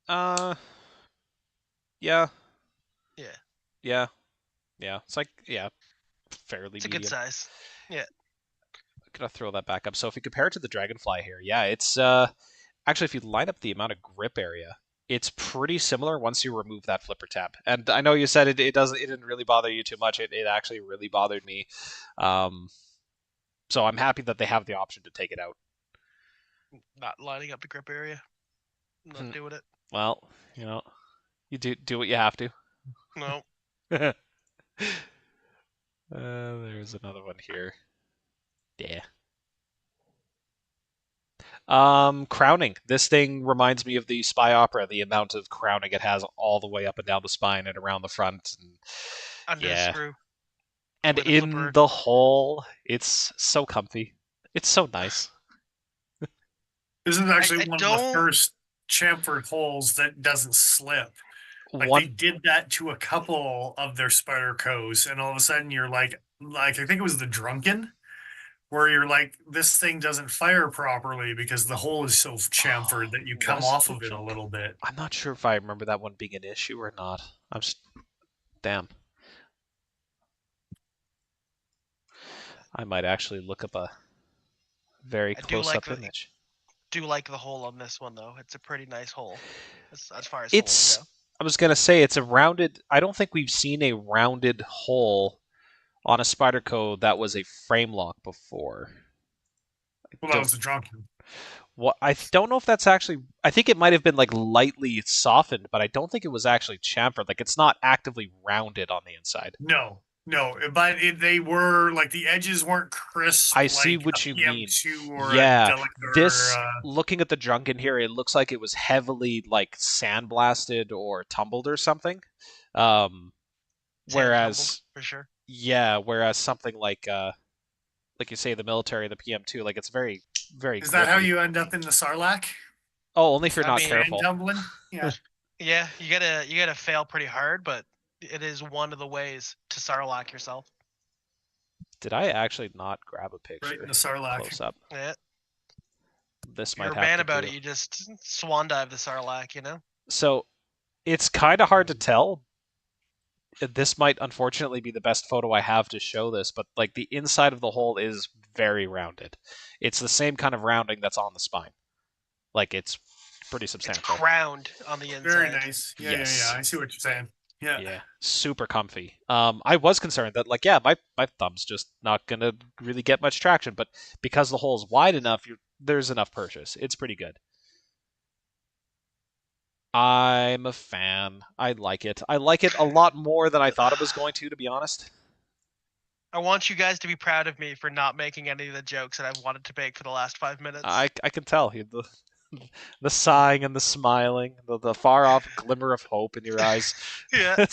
Yeah. Yeah. Yeah. Yeah. It's like fairly. It's a good size. Yeah. I'm gonna throw that back up. So if you compare it to the Dragonfly here, yeah, it's actually if you line up the amount of grip area, it's pretty similar once you remove that flipper tab. And I know you said it didn't really bother you too much. It actually really bothered me. So I'm happy that they have the option to take it out. Not lining up the grip area. Not doing it. Well, you know, you do what you have to. No. There's another one here. Yeah. Crowning. This thing reminds me of the Spy Opera, the amount of crowning it has all the way up and down the spine and around the front. And, under the screw. And in the hole. It's so comfy. It's so nice. This is actually one of the first chamfered holes that doesn't slip. Like they did that to a couple of their Spydercos, and all of a sudden you're like I think it was the Drunken, where you're like, this thing doesn't fire properly because the hole is so chamfered that you come off of it a little bit. I'm not sure if I remember that one being an issue or not. I'm just damn. I might actually look up a very close-up image. Do like the hole on this one though. It's a pretty nice hole as far as it's holes go. I was gonna say it's a rounded. I don't think we've seen a rounded hole on a Spyderco that was a frame lock before. I Well, that don't. was the drunken. What I don't know if that's actually. I think it might have been like lightly softened, but I don't think it was actually chamfered. Like it's not actively rounded on the inside. No, but they were like the edges weren't crisp I see like a what you mean. PM2 or a Yeah, Delic or this looking at the drunken here, it looks like it was heavily like sandblasted or tumbled or something. Um, Sand tumbled whereas, for sure. yeah, whereas something like you say, the military, the PM2, like it's very, very is that how grippy. you end up in the Sarlacc? Oh, only if you're I not mean, Sand careful. tumbling? Yeah. yeah, you gotta fail pretty hard, but it is one of the ways to Sarlacc yourself. Did I actually not grab a Right in picture the Sarlacc. close up? Yeah. This If you're might a have man to about do. it, you just swan dive the Sarlacc, you know? So it's kind of hard to tell. This might unfortunately be the best photo I have to show this, but like the inside of the hole is very rounded. It's the same kind of rounding that's on the spine. Like it's pretty It's substantial. crowned on the Very inside. nice. Yeah. Yes. I see what you're saying. Yeah. Yeah, super comfy. I was concerned that like, yeah, my thumb's just not gonna really get much traction, but because the hole's wide enough, there's enough purchase. It's pretty good. I'm a fan. I like it. I like it a lot more than I thought it was going to be honest. I want you guys to be proud of me for not making any of the jokes that I've wanted to make for the last 5 minutes. I can tell the sighing and the smiling, the far off glimmer of hope in your eyes. Yeah,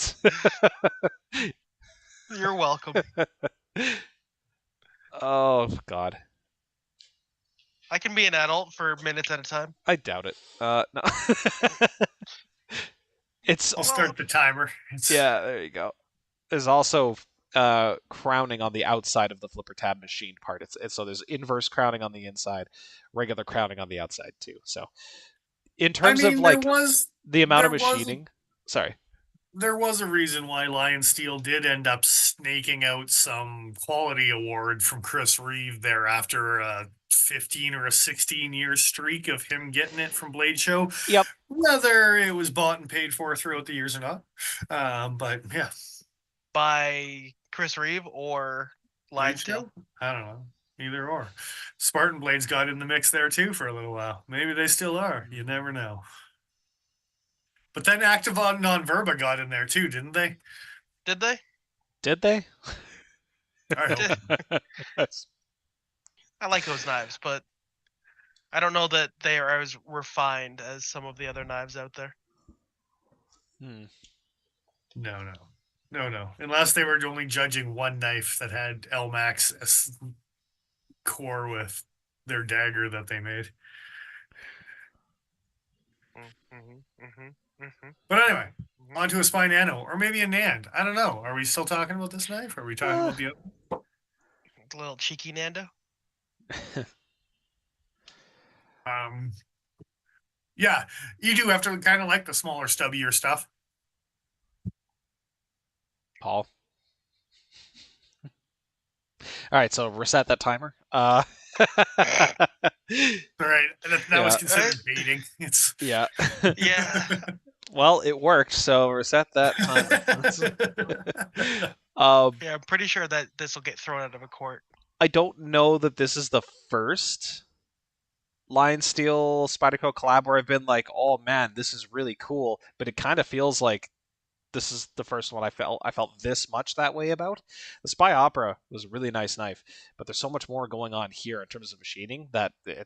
you're welcome. Oh God, I can be an adult for minutes at a time. I doubt it. No. It's I'll start the timer. yeah. There you go. There's also crowning on the outside of the flipper tab machine part. It's so there's inverse crowning on the inside, regular crowning on the outside too. So in I terms of mean, like the amount of machining, sorry. there was a reason why Lion Steel did end up snaking out some quality award from Chris Reeve there after a 15 or a 16-year streak of him getting it from Blade Show. Yep. Whether it was bought and paid for throughout the years or not. But yeah. By Chris Reeve or Lion Blade Steel? Show? I don't know. Either or. Spartan Blades got in the mix there too for a little while. Maybe they still are. You never know. But then Activon Non-Verba got in there too, didn't they? Did they? Did they? I hope. I like those knives, but I don't know that they are as refined as some of the other knives out there. No. Unless they were only judging one knife that had LMAX as core with their dagger that they made. But anyway, on to a SpyNano or maybe a NAND. I don't know. Are we still talking about this knife? Or are we talking about the other? A little cheeky Nando. Yeah, you do have to kind of like the smaller, stubbier stuff. Paul. All right, so reset that timer. All right, that was Yeah. considered baiting. It's Yeah. Yeah. Well, it worked, so reset that timer. Yeah, I'm pretty sure that this will get thrown out of a court. I don't know that this is the first Lion Steel Spyderco collab where I've been like, oh man, this is really cool, but it kind of feels like this is the first one I felt this much that way about. The Spy Opera was a really nice knife, but there's so much more going on here in terms of machining that it's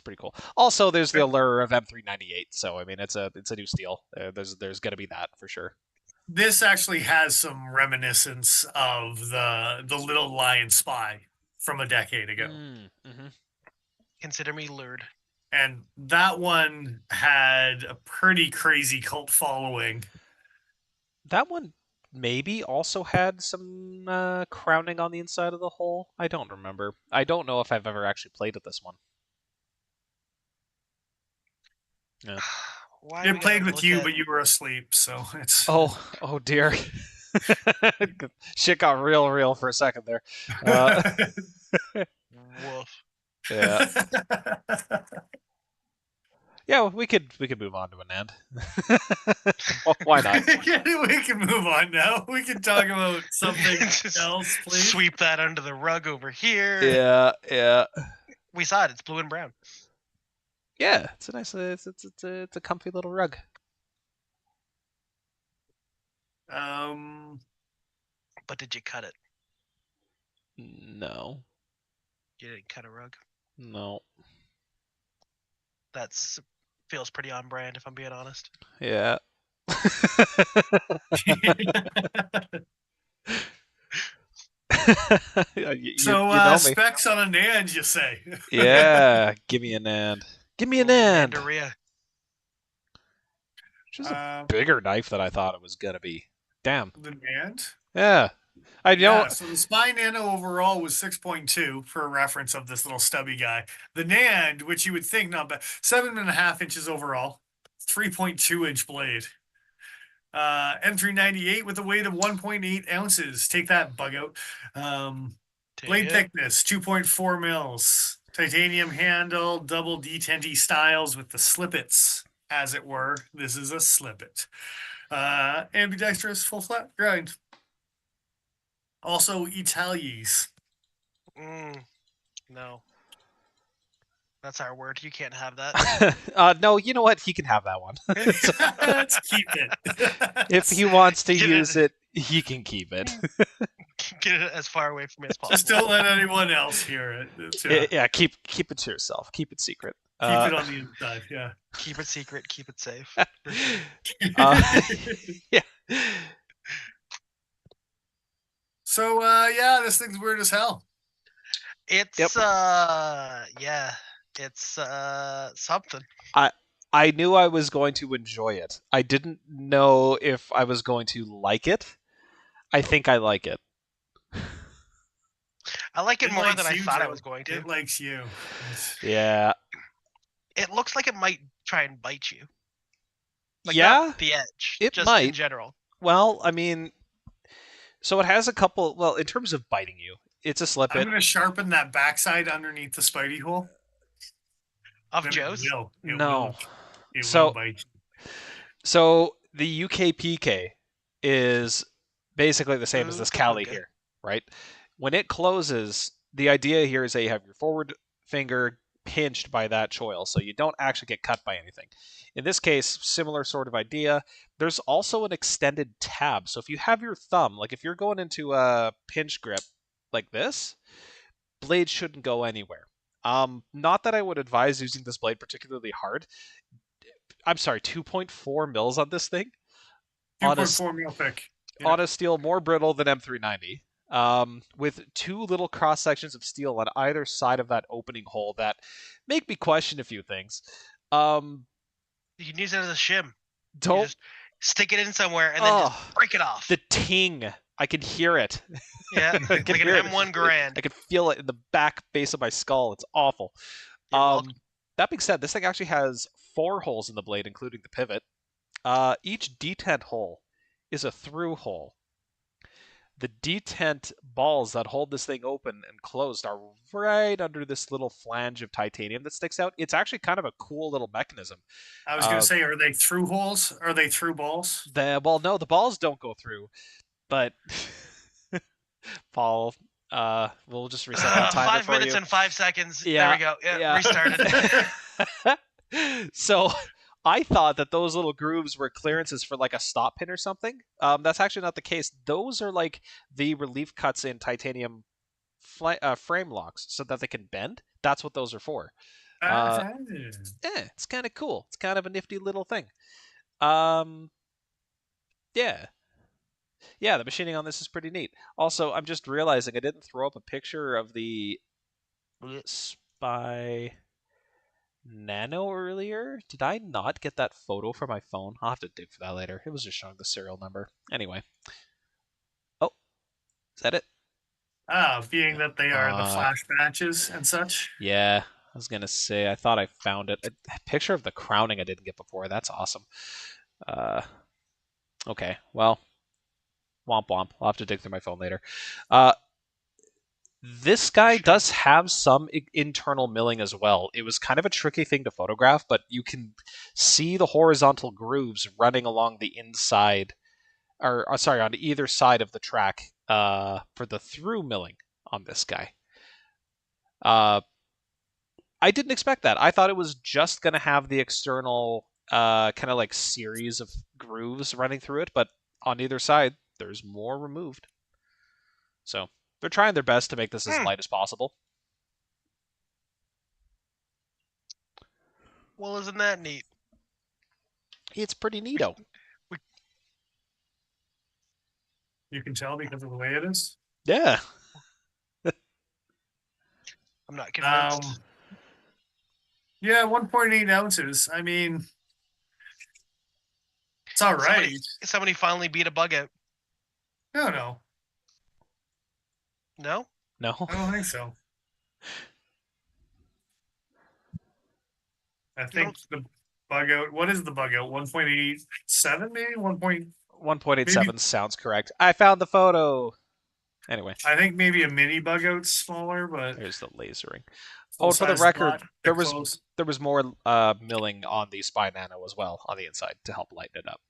pretty cool. Also, there's the allure of M398, so I mean it's a new steel. There's going to be that for sure. This actually has some reminiscence of the Little Lion Spy from a decade ago. Mm-hmm. Consider me lured. And that one had a pretty crazy cult following. That one maybe also had some crowning on the inside of the hole. I don't remember. I don't know if I've ever actually played with this one. Yeah. Why It played with you, but you were asleep, so it's... Oh dear. Shit got real for a second there. Woof. Yeah. Yeah, we could move on to an end. Why not? We can move on now. We can talk about something Just else, please. Sweep that under the rug over here. Yeah. We saw it. It's blue and brown. Yeah, it's a nice, it's a comfy little rug. But did you cut it? No, You didn't cut a rug. no. That's feels pretty on brand, if I'm being honest. Yeah. So you know me. specs on a NAND, you say? Yeah, give me a NAND. Give me a NAND. Nandaria. Which is a bigger knife than I thought it was gonna be. Damn. The NAND? Yeah. I know. Yeah, so the SpyNano overall was 6.2 for a reference of this little stubby guy. The NAND, which you would think not bad, 7.5 inches overall, 3.2-inch blade. M398 with a weight of 1.8 ounces. Take that, bug out. Blade thickness, 2.4 mils. Titanium handle, double D10T styles with the slippets, as it were. This is a slippet. Ambidextrous, full flat grind. Also, Italies. No. That's our word. You can't have that. No, you know what? He can have that one. Let's keep it. If he wants to use it, he can keep it. Get it as far away from me as possible. Just don't let anyone else hear it. Yeah, keep it to yourself. Keep it secret. Keep it on the inside, yeah. Keep it secret, keep it safe. Yeah. So yeah, this thing's weird as hell. It's Yep. yeah. It's something. I knew I was going to enjoy it. I didn't know if I was going to like it. I think I like it. I like it more than I thought I Joe. was going to. It likes you. Yeah. It looks like it might try and bite you. Like, yeah, not the edge. it just might. in general. Well, I mean, so it has a couple. Well, in terms of biting you, it's a slip I'm it. going to sharpen that backside underneath the Spidey hole. Of Joe's? It No. will bite you. So the UKPK is basically the same as this Kali Okay. here, right? When it closes, the idea here is that you have your forward finger pinched by that choil, so you don't actually get cut by anything. In this case, similar sort of idea. There's also an extended tab. So if you have your thumb, like if you're going into a pinch grip like this, blade shouldn't go anywhere. Not that I would advise using this blade particularly hard. I'm sorry, 2.4 mils on this thing. 2.4 mil thick. Yeah. On a steel more brittle than M390. With two little cross sections of steel on either side of that opening hole that make me question a few things. You can use it as a shim. Don't just stick it in somewhere and then just break it off. The ting. I can hear it. Yeah, like an M1 Garand. I can feel it in the back base of my skull. It's awful. That being said, this thing actually has 4 holes in the blade, including the pivot. Each detent hole is a through hole. The detent balls that hold this thing open and closed are right under this little flange of titanium that sticks out. It's actually kind of a cool little mechanism. I was going to say, are they through holes? Are they through balls? Well, no, the balls don't go through. But, Paul, we'll just reset that timer 5 for minutes you. and 5 seconds. Yeah, there we go. Yeah. Restarted. So I thought that those little grooves were clearances for like a stop pin or something. That's actually not the case. Those are like the relief cuts in titanium frame locks so that they can bend. That's what those are for. It's kind of cool. It's kind of a nifty little thing. Yeah. Yeah, the machining on this is pretty neat. Also, I'm just realizing I didn't throw up a picture of the SpyNano earlier. Did I not get that photo from my phone? I'll have to dig for that later. It was just showing the serial number. Anyway. Oh, is that it? Being that they are the flash batches and such. Yeah, I was going to say, I thought I found it. A picture of the crowning I didn't get before. That's awesome. Okay, well, womp womp. I'll have to dig through my phone later. This guy Sure. does have some internal milling as well. It was kind of a tricky thing to photograph, but you can see the horizontal grooves running along the inside, or sorry, on either side of the track for the through milling on this guy. I didn't expect that. I thought it was just going to have the external kind of like series of grooves running through it, but on either side, there's more removed. So they're trying their best to make this as light as possible. Well, isn't that neat? It's pretty neato. You can tell because of the way it is. Yeah. I'm not convinced. Yeah, 1.8 ounces. I mean, it's all right. Somebody finally beat a bug out. No, No? No. I don't think so. I think the bug out. What is the bug out? 1.87 maybe 1.87 sounds correct. I found the photo. Anyway, I think maybe a mini bug out's smaller, but there's the lasering. full Oh, and for the size record, lot, there they're was close. there was more milling on the SpyNano as well on the inside to help lighten it up.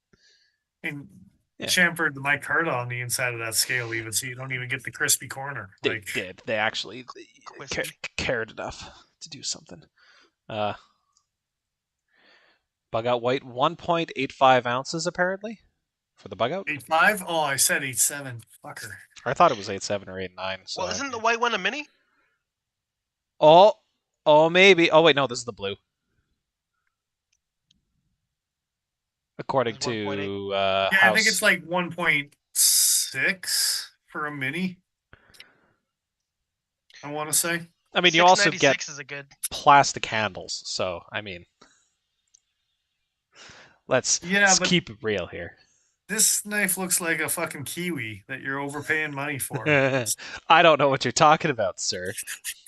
And Yeah. chamfered the micarta on the inside of that scale even, so you don't even get the crispy corner. They did. They actually cared enough to do something. Bug out white, 1.85 ounces apparently for the bug out. 8.5? Oh, I said 8.7. Fucker. I thought it was 8.7 or 8.9. So well, isn't the white one a mini? Oh, maybe. Oh wait, no, this is the blue. According to yeah, House. I think it's like 1.6 for a mini. I want to say. I mean, you also get is a good plastic handles, so I mean, let's keep it real here. This knife looks like a fucking kiwi that you're overpaying money for. I don't know what you're talking about, sir.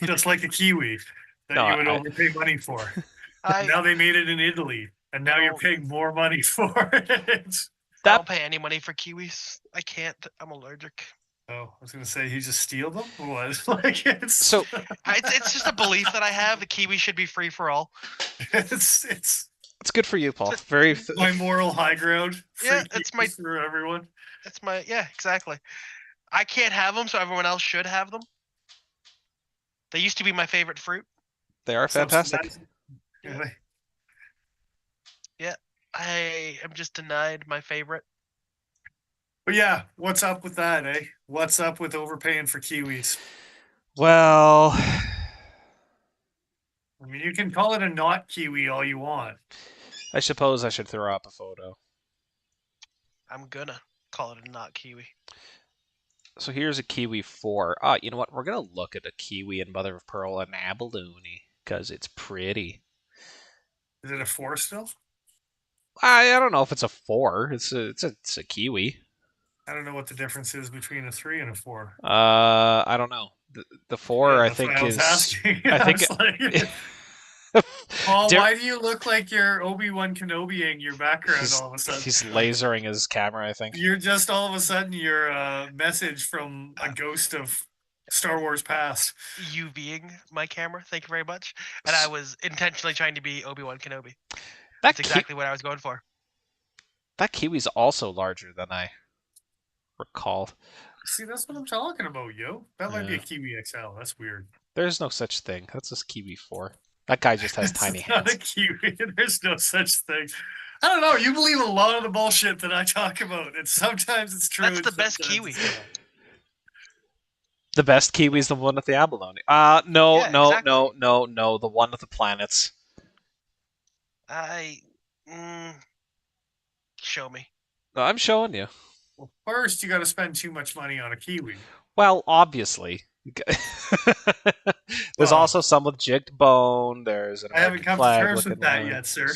Just like a kiwi that you would overpay money for. Now they made it in Italy, and now you're paying more money for it. I don't pay any money for kiwis. I can't. I'm allergic. Oh, I was gonna say you just steal them. What? Like it's just a belief that I have. The kiwi should be free for all. It's good for you, Paul. Very my moral high ground. Yeah, it's my for everyone. It's my exactly. I can't have them, so everyone else should have them. They used to be my favorite fruit. They are fantastic. Yeah, I am just denied my favorite. But yeah, what's up with that, eh? What's up with overpaying for kiwis? Well, I mean, you can call it a not kiwi all you want. I suppose I should throw up a photo. I'm gonna call it a not kiwi. So here's a kiwi 4. You know what? We're gonna look at a kiwi and mother of pearl and abalone because it's pretty. Is it a 4 still? I don't know if it's a 4. It's a kiwi. I don't know what the difference is between a 3 and a 4. I don't know. The 4 I think is. I think. Paul, why do you look like you're Obi-Wan Kenobi-ing your background all of a sudden? He's lasering his camera, I think. You're just all of a sudden you're a message from a ghost of Star Wars past. UVing my camera, thank you very much. And I was intentionally trying to be Obi-Wan Kenobi. That's exactly what I was going for. That kiwi's also larger than I recall. See, that's what I'm talking about, yo. That might be a Kiwi XL. That's weird. There's no such thing. That's a Kiwi 4. That guy just has tiny hands. Not a Kiwi. There's no such thing. I don't know. You believe a lot of the bullshit that I talk about, and sometimes it's true. That's the best Kiwi. The best Kiwi is the one with the abalone. No. The one with the planets. Show me. No, I'm showing you. Well, first, you got to spend too much money on a Kiwi. Well, obviously. There's also some with jigged bone. There's an American I haven't come to terms with that yet, sir.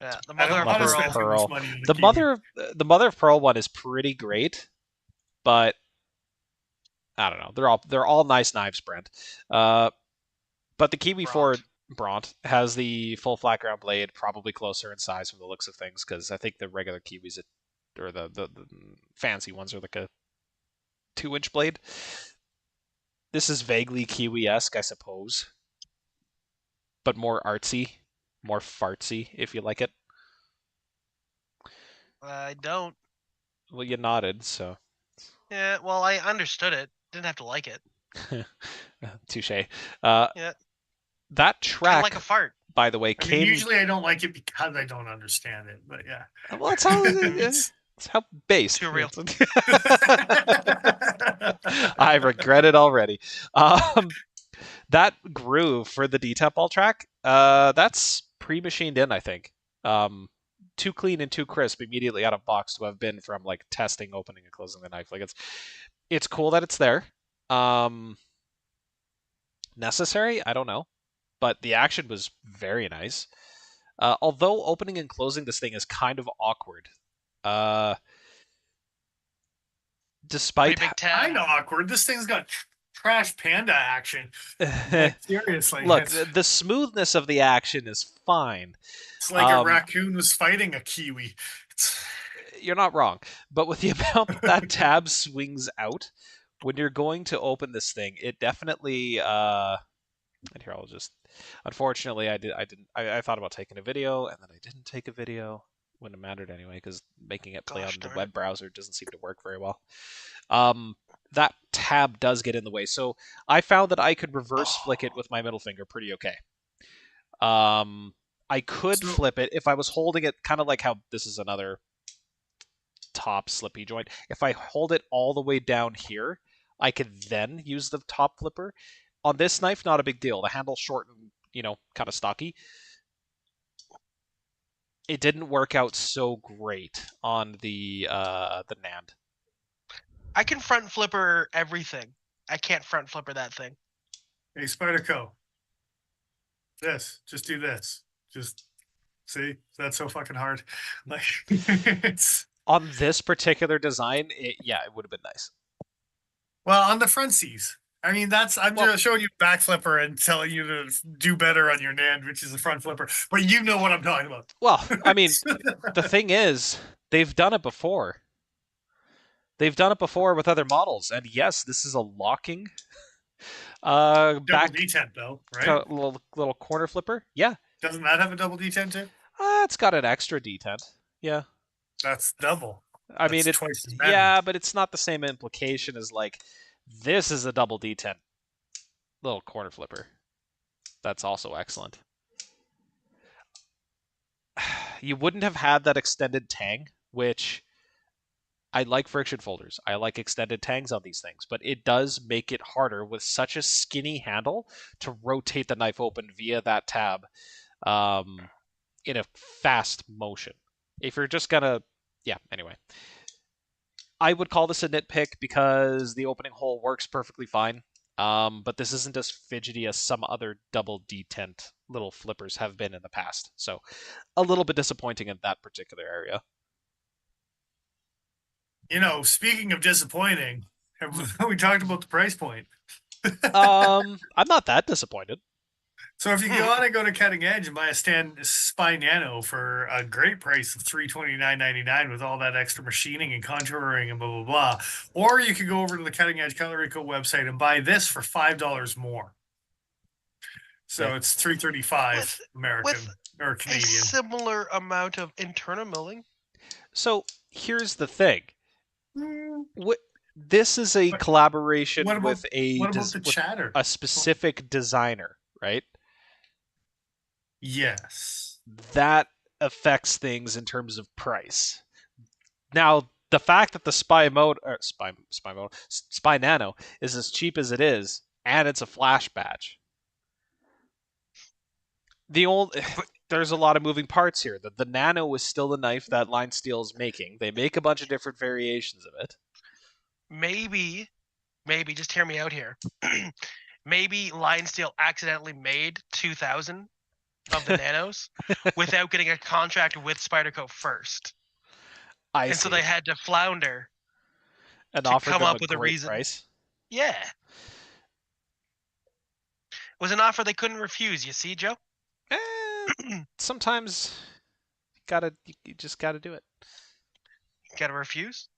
Yeah, the mother of pearl. The mother of pearl one is pretty great, but I don't know. They're all nice knives, Brent. But the Kiwi 4 Bront has the full flat ground blade, probably closer in size from the looks of things, because I think the regular Kiwis or the fancy ones are like a 2-inch blade. This is vaguely Kiwi-esque, I suppose, but more artsy, more fartsy, if you like it. I don't. Well, you nodded, so Yeah, well, I understood it. Didn't have to like it. touche. Uh, Yeah, that kind of like a track, fart. by the way, I mean, came. usually I don't like it because I don't understand it, but yeah. Well, that's how. It's- It's how based. Too real. I regret it already. Um, that groove for the D-Tap ball track, that's pre-machined in, I think. Too clean and too crisp immediately out of box to have been from like testing, opening, and closing the knife. Like it's cool that it's there. Um, necessary? I don't know, but the action was very nice. Although opening and closing this thing is kind of awkward. Uh, Pretty despite big tab. kind of awkward. This thing's got trash panda action. Like, seriously, look, it's, the smoothness of the action is fine. it's like a raccoon was fighting a kiwi. It's, You're not wrong, but with the amount that tab swings out when you're going to open this thing, it definitely. And here I'll just. Unfortunately, I thought about taking a video, and then I didn't take a video. Wouldn't have mattered anyway, because making it play Gosh on the darn web it. browser browser doesn't seem to work very well. That tab does get in the way, so I found that I could reverse flick it with my middle finger pretty okay. I could So- flip it if I was holding it, kind of like how this is another top slippy joint. If I hold it all the way down here, I could then use the top flipper. On this knife, not a big deal. The handle's short and, kind of stocky. It didn't work out so great on the NAND. I can front flipper everything. I can't front flipper that thing. hey, Spyderco. Just do this. Just see, that's so fucking hard. Like, it's On this particular design, it would have been nice. well on the front C's. I mean, I'm just showing you back flipper and telling you to do better on your NAND, which is the front flipper. But you know what I'm talking about. Well, I mean, the thing is, they've done it before. They've done it before with other models, and yes, this is a locking double back D10 though, right? little corner flipper. Yeah, Doesn't that have a double D10 too? it's got an extra D10. Yeah, That's double. I mean That's it. twice as many. Yeah, but it's not the same implication as like this is a double D10 little corner flipper. That's also excellent. You wouldn't have had that extended tang, which I like friction folders. I like extended tangs on these things, but it does make it harder with such a skinny handle to rotate the knife open via that tab in a fast motion. If you're just gonna, anyway. I would call this a nitpick because the opening hole works perfectly fine. But this isn't as fidgety as some other double detent little flippers have been in the past. So a little bit disappointing in that particular area. Speaking of disappointing, we talked about the price point. I'm not that disappointed. So if you go to Cutting Edge and buy a SpyNano for a great price of $329.99 with all that extra machining and contouring and blah blah blah, or you could go over to the Cutting Edge Cutlery Co. website and buy this for $5 more. So it's $335 American or A Canadian. similar amount of internal milling. So here's the thing. Hmm, This is a collaboration what about- with what about the chatter? a specific designer, right? Yes. That affects things in terms of price. Now, the fact that the SpyNano is as cheap as it is, and it's a flash badge. There's a lot of moving parts here. The Nano is still the knife that Line Steel is making. They make a bunch of different variations of it. Maybe, just hear me out here. Maybe Line Steel accidentally made 2,000 of the nanos without getting a contract with Spyderco first. I see. So they had to flounder and to offer come them up a with a great reason. price. Yeah. It was an offer they couldn't refuse, you see, Joe? Sometimes you just gotta do it. Gotta refuse?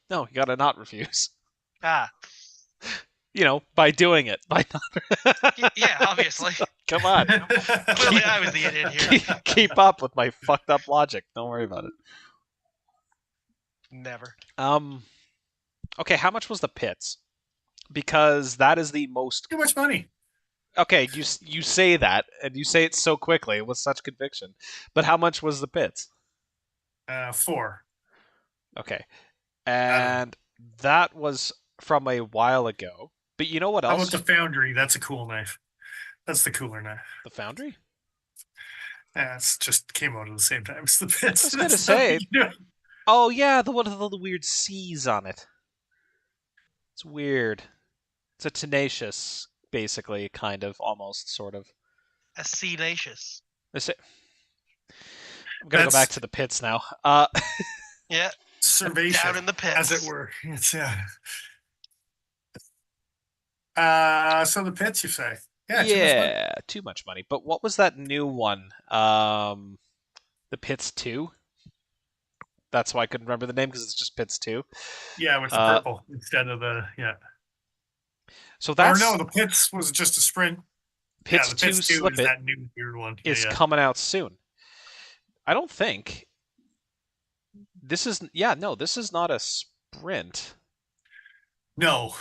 No, you gotta not refuse. Ah. by doing it. By Yeah, obviously. Come on. Clearly, I was the idiot here. Keep up with my fucked up logic. Don't worry about it. Never. Okay, how much was the pits? Because that is the most. Too much money. Okay, you say that, and you say it so quickly with such conviction. But how much was the pits? 4. Okay, I don't know. and that was from a while ago. But you know what How about else? the Foundry? That's a cool knife. That's the cooler knife. The Foundry? It's just came out at the same time as the pits. I was gonna That's say. nothing new. Oh yeah, the one with all the weird C's on it. It's weird. It's a tenacious, basically, kind of, almost, sort of. A C-nacious. I'm gonna go That's back to the pits now. Yeah. Servation, Down in the pits. as it were. It's so the pits, you say? Yeah, too much money. Yeah, too much money. But what was that new one? The Pits 2? That's why I couldn't remember the name, because it's just Pits 2. Yeah, with the purple instead of the So Or that's no, the pits was just a sprint. Pits the 2 pits 2 Slip is It that new weird one. is Yeah. coming out soon. I don't think this is. Yeah, no, this is not a sprint. No.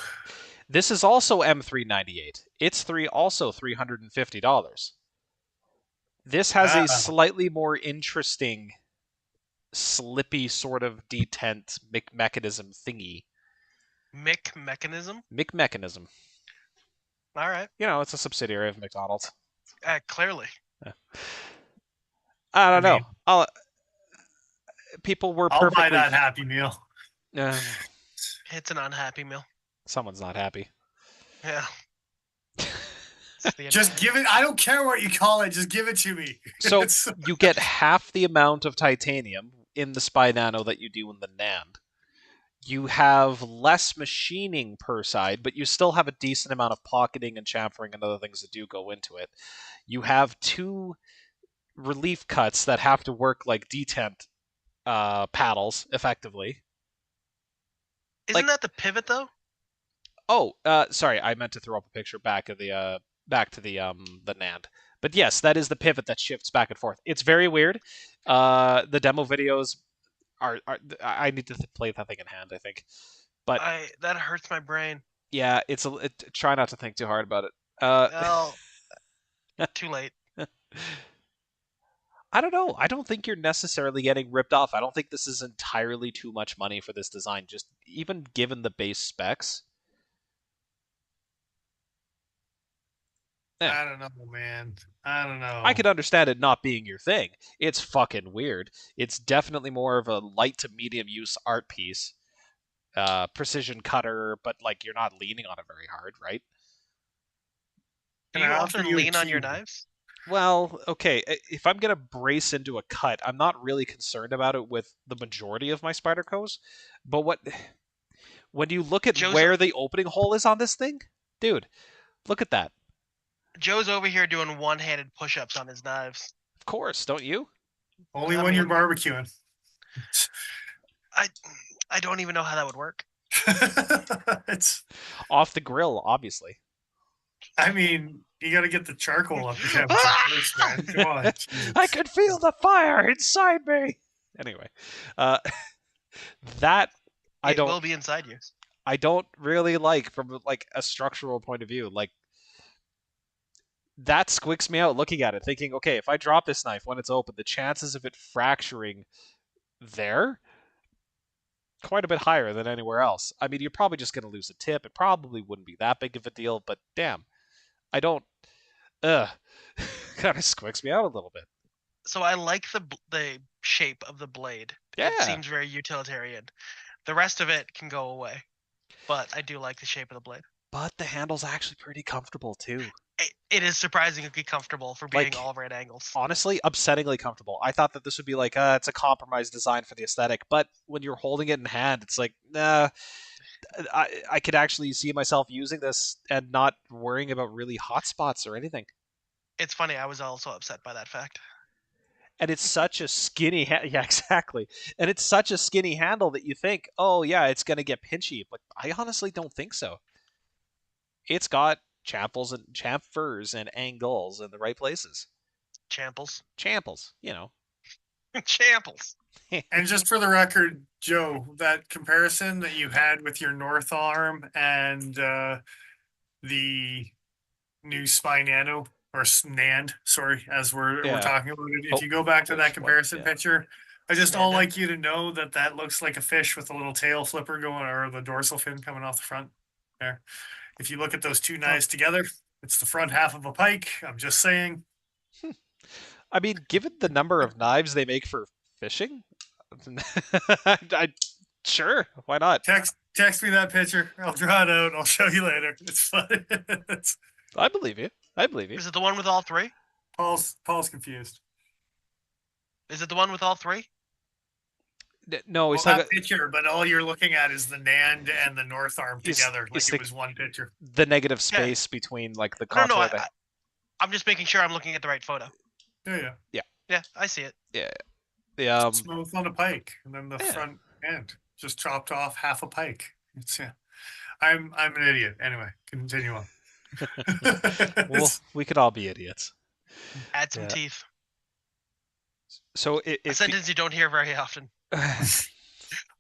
This is also M398. It's also $350. This has a slightly more interesting, slippy sort of detent mechanism thingy. Mechanism? Mechanism. All right. It's a subsidiary of McDonald's. Clearly. Yeah. I don't know. People were I'll perfectly. buy that Happy Meal. It's an unhappy meal. Someone's not happy. Yeah. Just give it. I don't care what you call it. Just give it to me. So you get half the amount of titanium in the SpyNano that you do in the NAND. You have less machining per side, but you still have a decent amount of pocketing and chamfering and other things that do go into it. You have 2 relief cuts that have to work like detent paddles, effectively. Isn't that the pivot, though? Oh, sorry, I meant to throw up a picture back to the NAND. But yes, that is the pivot that shifts back and forth. It's very weird. The demo videos are I need to play that thing in hand, I think. But that hurts my brain. Yeah, try not to think too hard about it. Well, too late. I don't know. I don't think you're necessarily getting ripped off. I don't think this is entirely too much money for this design, just even given the base specs. I don't know, man. I don't know. I could understand it not being your thing. It's fucking weird. It's definitely more of a light to medium use art piece. Precision cutter, but like you're not leaning on it very hard, right? Do you often lean on your knives? Well, okay. If I'm gonna brace into a cut, I'm not really concerned about it with the majority of my Spydercos. But when you look at where the opening hole is on this thing, dude, look at that. Joe's over here doing one-handed push-ups on his knives. Of course, don't you? Only when you're barbecuing. I don't even know how that would work. It's off the grill, obviously. I mean, you got to get the charcoal up your temperature first, man. Come on. I could feel the fire inside me. Anyway, that it will be inside you. I don't really like from like a structural point of view. Like that squicks me out looking at it, thinking, okay, if I drop this knife when it's open, the chances of it fracturing there quite a bit higher than anywhere else. I mean, you're probably just going to lose a tip. It probably wouldn't be that big of a deal, but damn, I don't. Kind of squicks me out a little bit. So I like the shape of the blade. Yeah. It seems very utilitarian. The rest of it can go away, but I do like the shape of the blade. But the handle's actually pretty comfortable too. It is surprisingly comfortable for being all right angles. Honestly, upsettingly comfortable. I thought that this would be like, it's a compromise design for the aesthetic, but when you're holding it in hand, it's like, nah. I could actually see myself using this and not worrying about really hot spots or anything. It's funny, I was also upset by that fact. And it's such a skinny yeah, exactly. And it's such a skinny handle that you think, oh yeah, it's going to get pinchy. But I honestly don't think so. It's got chamfers and angles in the right places. Champles. Champles, you know. Champles. And just for the record, Joe, that comparison that you had with your North Arm and the new SpyNano or NAND, sorry, as we're Yeah. talking about it. If Oh, you go back to which that one? comparison Yeah. picture, I just all Nando. like you to know that that looks like a fish with a little tail flipper going, or the dorsal fin coming off the front there. If you look at those two knives together, it's the front half of a pike. I'm just saying. I mean, given the number of knives they make for fishing, sure, why not? Text me that picture. I'll draw it out. I'll show you later. It's funny. I believe you. I believe you. Is it the one with all three? Paul's confused. Is it the one with all three? No, Well, it's that like picture, but all you're looking at is the NAND and the North Arm together, like it's it was one picture. the negative space between like the No, no, contour. I'm just making sure I'm looking at the right photo. Yeah. Yeah, I see it. The Smooth on a pike, and then the Yeah. front end just chopped off half a pike. It's I'm an idiot. Anyway, continue on. well, we could all be idiots. Add some Yeah. teeth. So A if sentence you don't hear very often. I'm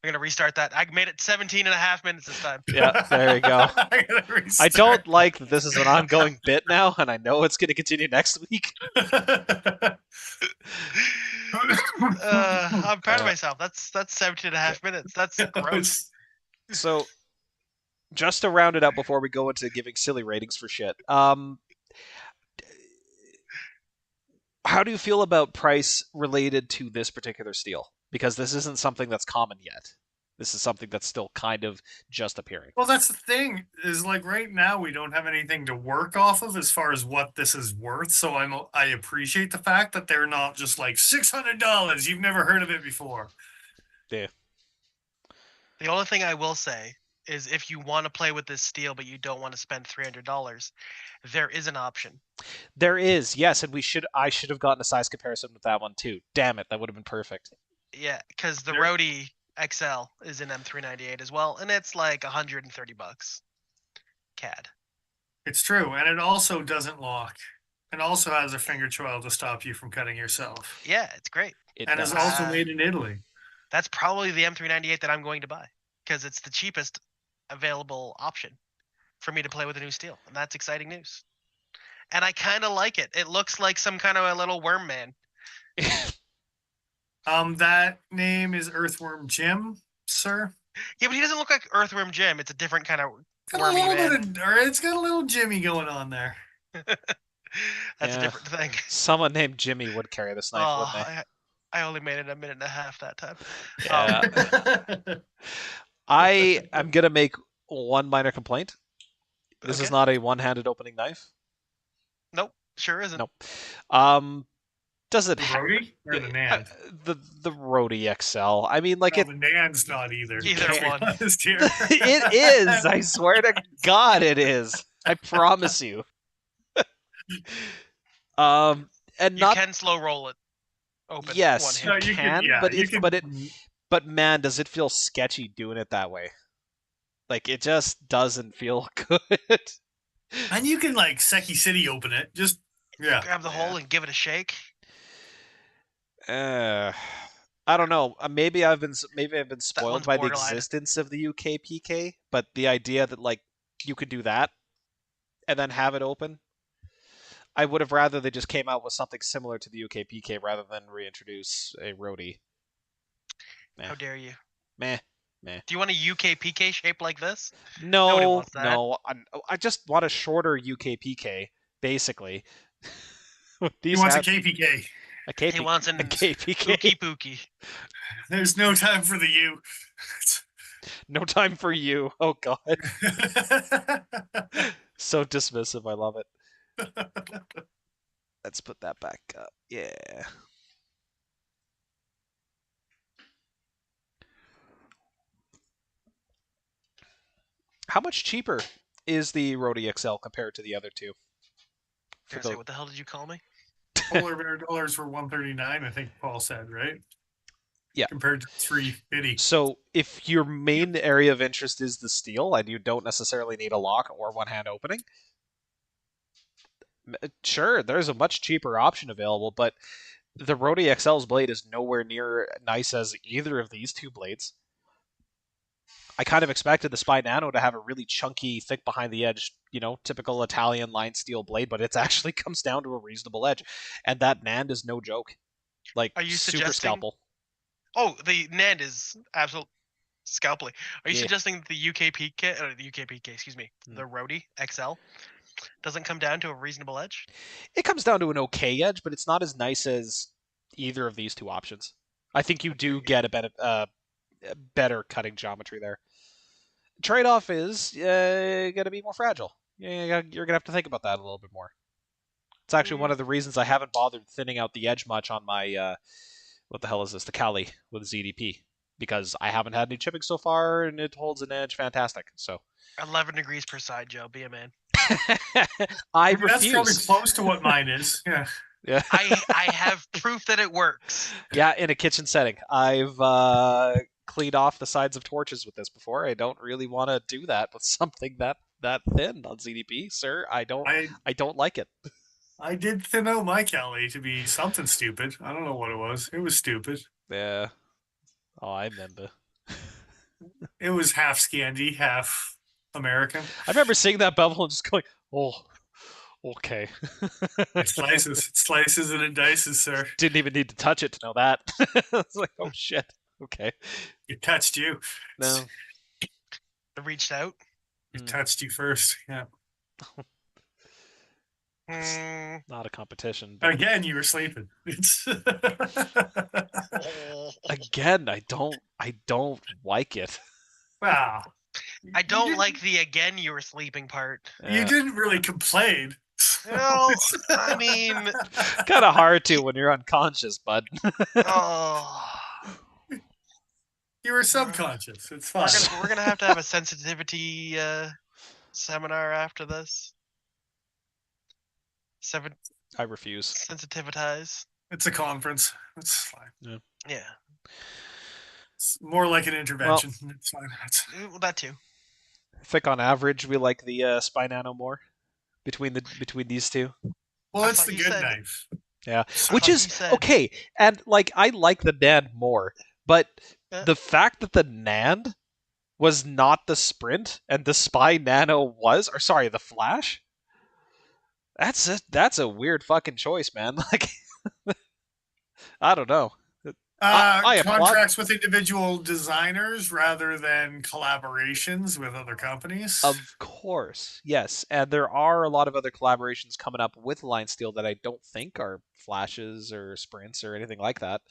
gonna restart that. I made it 17 and a half minutes this time. Yeah, there you go. I gotta I restart. don't like that this is an ongoing bit now, and I know it's going to continue next week. I'm proud of myself. That's 17 and a half minutes. That's gross. So, just to round it up before we go into giving silly ratings for shit, how do you feel about price related to this particular steel? Because this isn't something that's common yet. This is something that's still kind of just appearing. Well, that's the thing is like right now we don't have anything to work off of as far as what this is worth. So I appreciate the fact that they're not just like $600. You've never heard of it before. Yeah. The only thing I will say is if you want to play with this steel but you don't want to spend $300, there is an option. There is, yes, and I should have gotten a size comparison with that one too. Damn it, that would have been perfect. Yeah, because the There- Rhodey XL is in M398 as well, and it's like $130 CAD. It's true, and it also doesn't lock. It also has a finger choil to stop you from cutting yourself. Yeah, it's great. It And does. it's also made in Italy. That's probably the M398 that I'm going to buy because it's the cheapest available option for me to play with a new steel, and that's exciting news. And I kind of like it. It looks like some kind of a little worm man. That name is Earthworm Jim, sir. Yeah, but he doesn't look like Earthworm Jim. It's a different kind of It's got a wormy little man. bit of, or it's got a little Jimmy going on there. That's Yeah. a different thing. Someone named Jimmy would carry this knife, Oh, wouldn't they? I only made it a minute and a half that time. Yeah. I am gonna make one minor complaint. This is Okay. not a one-handed opening knife. Nope, sure isn't. Nope. Does it The have Rhodey or the NAND? the Rhodey XL? I mean, like No, it. the NAND's not either. Either Let's be one. honest here. It is. I swear to God, it is. I promise you. And You not can slow roll it open. yes, one you hand. you can, yeah, but you it, can- but it, but man, does it feel sketchy doing it that way? Like it just doesn't feel good. And you can like Seki City open it. Just Grab the hole and give it a shake. I don't know. Maybe I've been spoiled one's by the borderline. existence of the UKPK, but the idea that like you could do that and then have it open, I would have rather they just came out with something similar to the UKPK rather than reintroduce a Rhodey. How dare you? Meh. Do you want a UKPK shape like this? Nobody No, wants that. no. I just want a shorter UKPK, basically. he wants a KPK. a KP, He wants an a KPK. Ookie Pookie. There's no time for the U. No time for you. Oh God, so dismissive. I love it. Let's put that back up. Yeah. How much cheaper is the Rhodey XL compared to the other two? Gonna say, what the hell did you call me? Polar bear dollars were $139, I think Paul said, right? Yeah. compared to 350. So if your main area of interest is the steel and you don't necessarily need a lock or one-hand opening, sure, there's a much cheaper option available, but the Rode XL's blade is nowhere near nice as either of these two blades. I kind of expected the SpyNano to have a really chunky, thick behind the edge, typical Italian line steel blade, but it actually comes down to a reasonable edge. And that NAND is no joke. Like, Are you super suggesting? scalpel. Oh, the NAND is absolute scalpely. Are you Yeah. suggesting the UKP kit, or the UKP, excuse me, the Rode XL doesn't come down to a reasonable edge? It comes down to an okay edge, but it's not as nice as either of these two options. I think you do get a better cutting geometry there. Trade-off is going to be more fragile. You're going to have to think about that a little bit more. It's actually one of the reasons I haven't bothered thinning out the edge much on my, what the hell is this, the Kali with ZDP. Because I haven't had any chipping so far, and it holds an edge fantastic. So 11 degrees per side, Joe. Be a man. I That's probably refuse. close to what mine is. Yeah. Yeah. I have proof that it works. Yeah, in a kitchen setting. I've cleaned off the sides of torches with this before. I don't really want to do that with something that thin on ZDP, sir. I don't like it. I did thin out my Cali to be something stupid. I don't know what it was. It was stupid. Yeah. Oh, I remember. It was half Scandi, half American. I remember seeing that bevel and just going, oh, okay. It slices and it dices, sir. Didn't even need to touch it to know that. It's like, oh shit. Okay. It touched you. No. It reached out. It touched you first. Yeah. Not a competition. But... Again, you were sleeping. Again, I don't like it. Wow. I don't like the again you were sleeping part. You didn't really complain. Well, I mean, kind of hard to when you're unconscious, bud. Oh. You were subconscious. It's fine. We're gonna have to have a sensitivity seminar after this. I refuse. Sensitivize. It's a conference. It's fine. Yeah. It's more like an intervention. Well, it's fine. Well, that too. I think on average we like the SpyNano more between these two. Well, it's the good knife. Yeah, which is okay. And like I like the NAND more, but the fact that the NAND was not the Sprint and the SpyNano was, or sorry, the Flash. That's a weird fucking choice, man. Like, I don't know. I contracts with individual designers rather than collaborations with other companies. Of course, yes. And there are a lot of other collaborations coming up with Line Steel that I don't think are flashes or sprints or anything like that.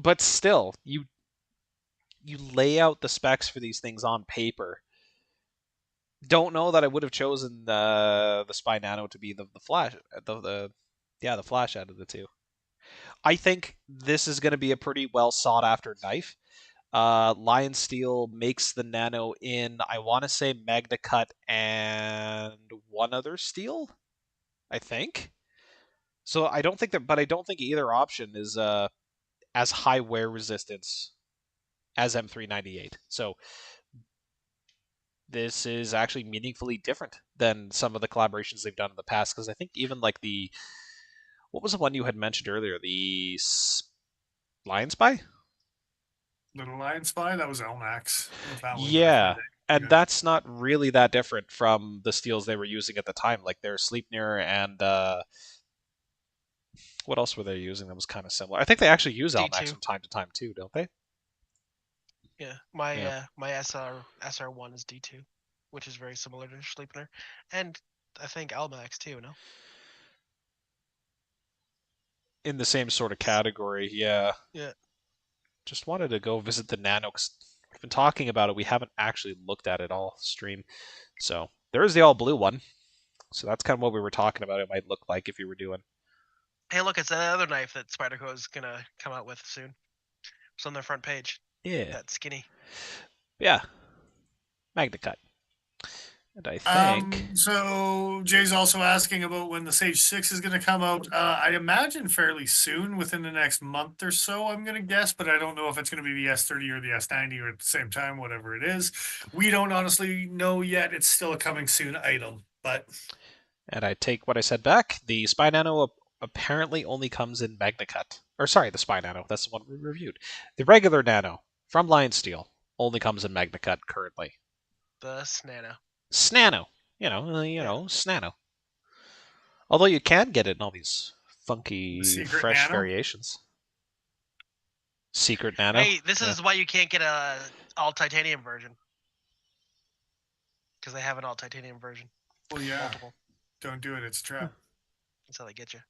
But still, you lay out the specs for these things on paper. Don't know that I would have chosen the SpyNano to be the flash, the flash out of the two. I think this is going to be a pretty well sought after knife. Lion Steel makes the Nano in, I want to say, Magna Cut and one other steel, I think. So I don't think either option is as high wear resistance as M398. So this is actually meaningfully different than some of the collaborations they've done in the past, because I think even like what was the one you had mentioned earlier? The Lion Spy? Little Lion Spy? That was LMAX. Yeah, and that's not really that different from the steels they were using at the time. Like their Sleipnir and what else were they using that was kind of similar? I think they actually use LMAX from time to time too, don't they? Yeah, my SR1 is D2, which is very similar to Sleipnir, and I think Almax too. No. In the same sort of category, yeah. Yeah. Just wanted to go visit the Nano, because we've been talking about it. We haven't actually looked at it all stream. So there is the all blue one. So that's kind of what we were talking about. It might look like if you were doing. Hey, look, it's another knife that Spyderco is gonna come out with soon. It's on their front page. Yeah. That skinny. Yeah. Magna Cut. And I think So Jay's also asking about when the Sage 6 is going to come out. I imagine fairly soon, within the next month or so, I'm going to guess, but I don't know if it's going to be the S30 or the S90 or at the same time, whatever it is. We don't honestly know yet. It's still a coming soon item, but and I take what I said back. The SpyNano apparently only comes in MagnaCut. Or sorry, the SpyNano. That's the one we reviewed. The regular Nano from Lion Steel only comes in MagnaCut currently. The SNano. Snano. Snano. Although you can get it in all these the funky, secret fresh Nano. variations. Secret Nano. Hey, this is why you can't get a all titanium version. Because they have an all titanium version. Well, yeah. Multiple. Don't do it. It's a trap. That's how they get you.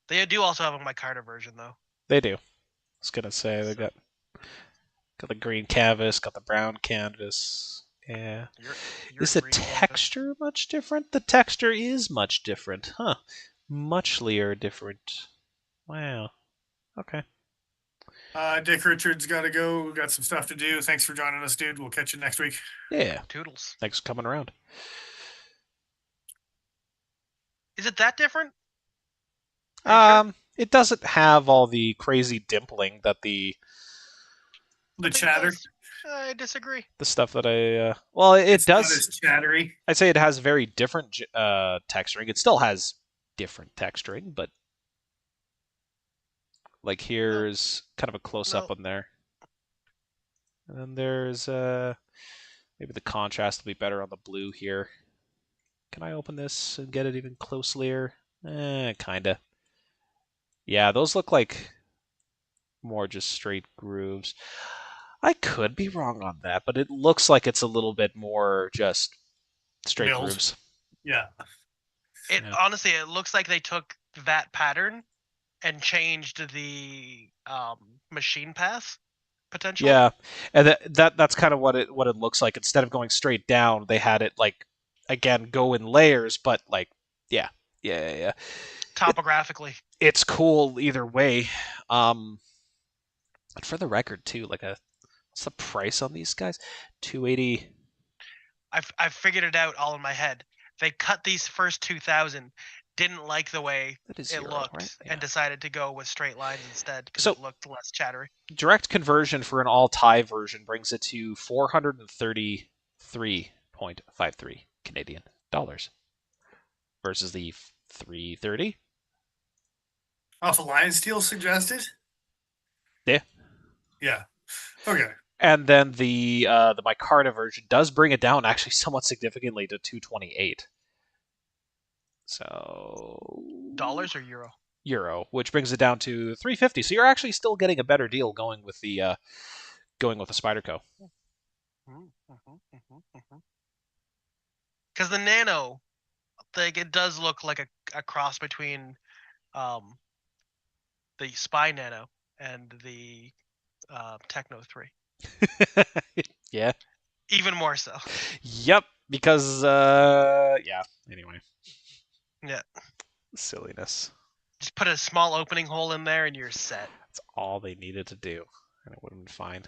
They do also have a micarta version, though. They do. I was gonna say they got the green canvas, got the brown canvas. Yeah. Is the texture much different? The texture is much different, huh? Muchlier different. Wow. Okay. Dick Richards got to go. We've got some stuff to do. Thanks for joining us, dude. We'll catch you next week. Yeah. Toodles. Thanks for coming around. Is it that different? It doesn't have all the crazy dimpling that the chatter. I disagree. The stuff that I well, it does. Not as chattery. I'd say it has very different texturing. It still has different texturing, but like here's kind of a close up on there. And then there's maybe the contrast will be better on the blue here. Can I open this and get it even closelier? Kinda. Yeah, those look like more just straight grooves. I could be wrong on that, but it looks like it's a little bit more just straight grooves. Yeah. Honestly, it looks like they took that pattern and changed the machine path potentially. Yeah, and that's kind of what it looks like. Instead of going straight down, they had it like again go in layers, but like yeah. Topographically, it's cool either way. But for the record too, like what's the price on these guys? $280. I've figured it out all in my head. They cut these first 2,000, didn't like the way it looked, right? Yeah. and decided to go with straight lines instead because it looked less chattery. Direct conversion for an all-tie version brings it to 433.53 Canadian dollars versus the 330. Off of Lion Steel suggested? Yeah. Yeah. Okay. And then the micarta version does bring it down actually somewhat significantly to 228. So dollars or euro? Euro, which brings it down to 350. So you're actually still getting a better deal going with the Spyderco. Because the Nano, like it does look like a cross between the SpyNano and the Techno 3. Yeah. Even more so. Yep, because yeah. Anyway. Yeah. Silliness. Just put a small opening hole in there and you're set. That's all they needed to do, and it would have been fine.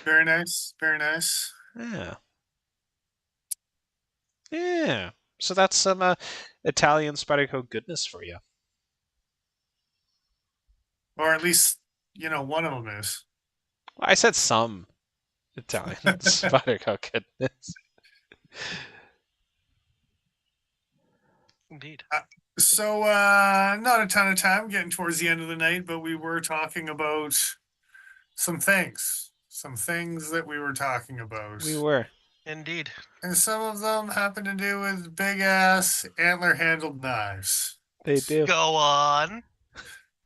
Very nice. Very nice. Yeah. Yeah. So that's some Italian Spyderco goodness for you. Or at least, one of them is. Well, I said some Italian Spyderco goodness. Indeed. So, not a ton of time getting towards the end of the night, but we were talking about some things. Some things that we were talking about. We were. Indeed. And some of them happen to do with big-ass antler-handled knives. They do. Go on.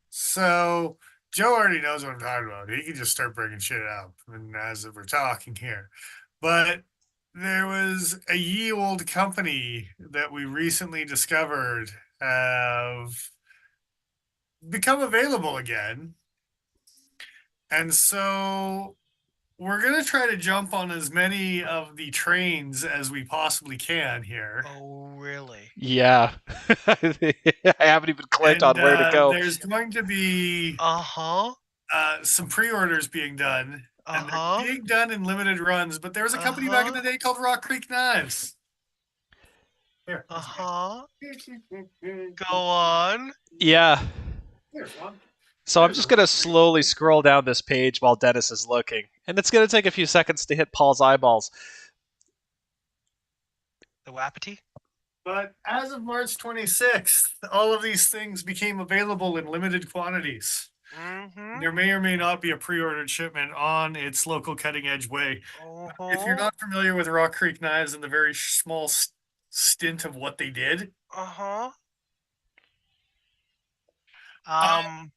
So, Joe already knows what I'm talking about. He can just start bringing shit up as we're talking here. But there was a ye old company that we recently discovered have become available again. And so we're going to try to jump on as many of the trains as we possibly can here. Oh, really? Yeah. I haven't even clicked on where to go. There's going to be some pre-orders being done And they're Uh-huh. being done in limited runs, but there was a company back in the day called Rock Creek Knives. Here. Uh-huh. Go on. Yeah. Here's one. So I'm There's just a going to Rock Creek. slowly scroll down this page while Dennis is looking. And it's going to take a few seconds to hit Paul's eyeballs. The Wapiti. But as of March 26th, all of these things became available in limited quantities. Mm-hmm. There may or may not be a pre-ordered shipment on its local cutting edge way. If you're not familiar with Rock Creek Knives and the very small stint of what they did, Uh-huh. I'm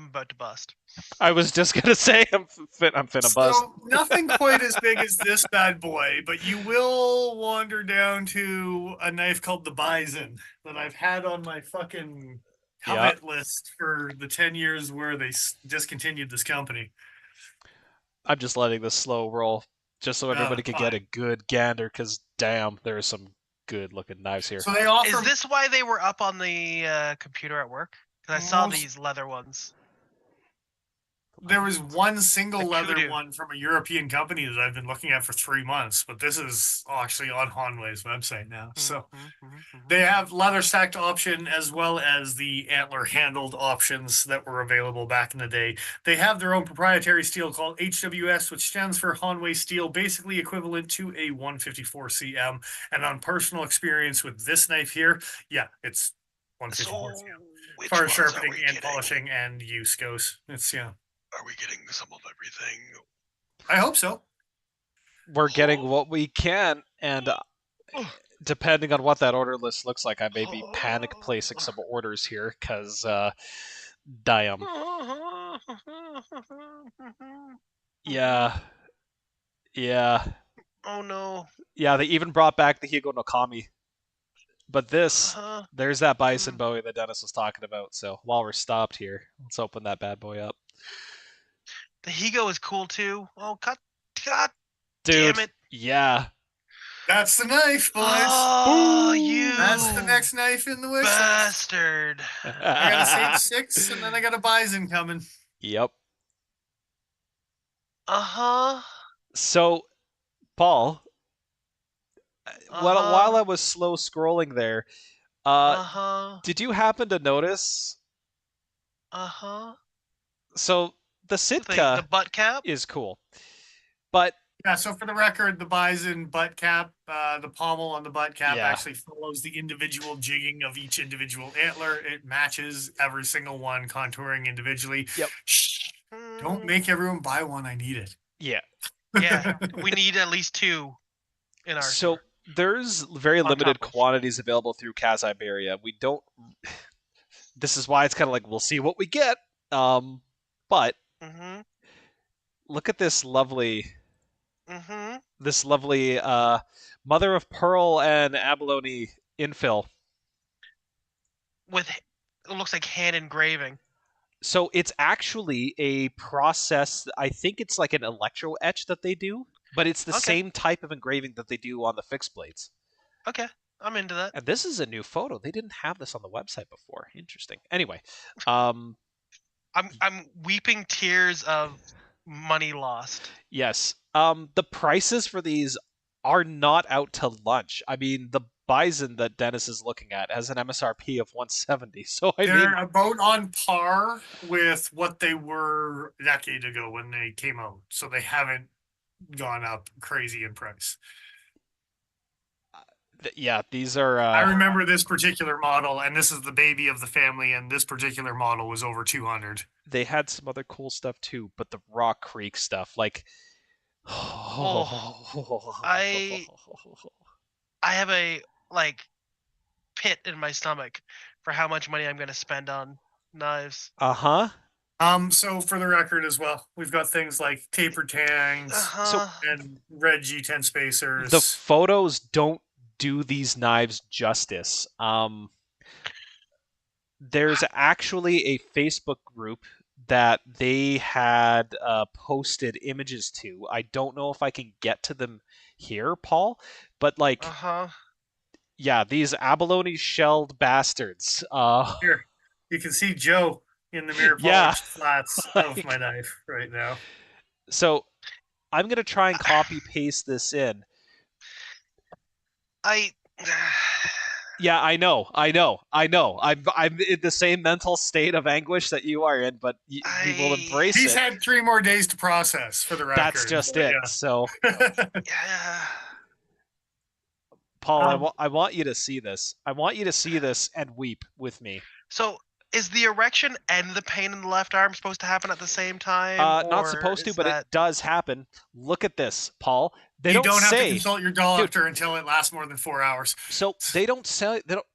about to bust. I was just going to say I'm finna bust. so nothing quite as big as this bad boy, but you will wander down to a knife called the Bison that I've had on my fucking covet list for the 10 years where they discontinued this company. I'm just letting this slow roll just so everybody could get a Fine. good gander, because damn, there are some good looking knives here. So they offer. Is this why they were up on the computer at work? Because I saw Most- these leather ones. There was one single The leather kudu. one from a European company that I've been looking at for 3 months, but this is actually on Hanway's website now. So they have leather stacked option as well as the antler handled options that were available back in the day. They have their own proprietary steel called HWS, which stands for Hanway steel, basically equivalent to a 154 cm. And on personal experience with this knife here, yeah, it's 154 cm. As far as sharpening and polishing and use goes, it's Are we getting some of everything? I hope so. We're getting what we can, and depending on what that order list looks like, I may be panic placing some orders here, because damn. Yeah. Oh no. Yeah, they even brought back the Higo no Kami. But this, there's that Bison Bowie that Dennis was talking about. So while we're stopped here, let's open that bad boy up. The Higo is cool too. Oh, God Dude, damn it. Yeah. That's the knife, boys. Oh, you. That's the next knife in the wish list. Bastard. I got a Sage 6, and then I got a Bison coming. Yep. Uh-huh. So, Paul, while I was slow scrolling there, did you happen to notice? So the Sitka the butt cap is cool, but yeah. So for the record, the Bison butt cap, the pommel on the butt cap actually follows the individual jigging of each individual antler. It matches every single one, contouring individually. Yep. Shh, don't make everyone buy one. I need it. Yeah. Yeah. We need at least 2 in our store. There's very limited quantities available through Kaz Iberia. We don't. This is why it's kind of like we'll see what we get. But look at this lovely, mother of pearl and abalone infill. With it looks like hand engraving. So it's actually a process. I think it's like an electro etch that they do, but it's the same type of engraving that they do on the fixed blades. Okay, I'm into that. And this is a new photo. They didn't have this on the website before. Interesting. Anyway, I'm weeping tears of money lost. Yes. The prices for these are not out to lunch. I mean, the Bison that Dennis is looking at has an MSRP of 170. So they're about on par with what they were a decade ago when they came out. So they haven't gone up crazy in price. Yeah, these are. I remember this particular model, and this is the baby of the family, and this particular model was over 200. They had some other cool stuff too, but the Rock Creek stuff, like. I have a pit in my stomach for how much money I'm going to spend on knives. So for the record as well, we've got things like taper tangs and red G10 spacers. The photos don't do these knives justice. There's actually a Facebook group that they had posted images to. I don't know if I can get to them here, Paul, but yeah, these abalone shelled bastards. Here, you can see Joe in the mirror polished flats of my knife right now. So I'm gonna try and copy paste this in. I. Yeah, I know. I'm in the same mental state of anguish that you are in, but we will I. embrace He's it. had 3 more days to process, for the That's record. just it. So, Yeah. Yeah. Paul, um, I want you to see this. I want you to see this and weep with me. So is the erection and the pain in the left arm supposed to happen at the same time, Not or supposed to, is but it that does happen. Look at this, Paul. They you don't don't have to say, consult your dude. doctor until it lasts more than 4 hours. So they don't say they don't.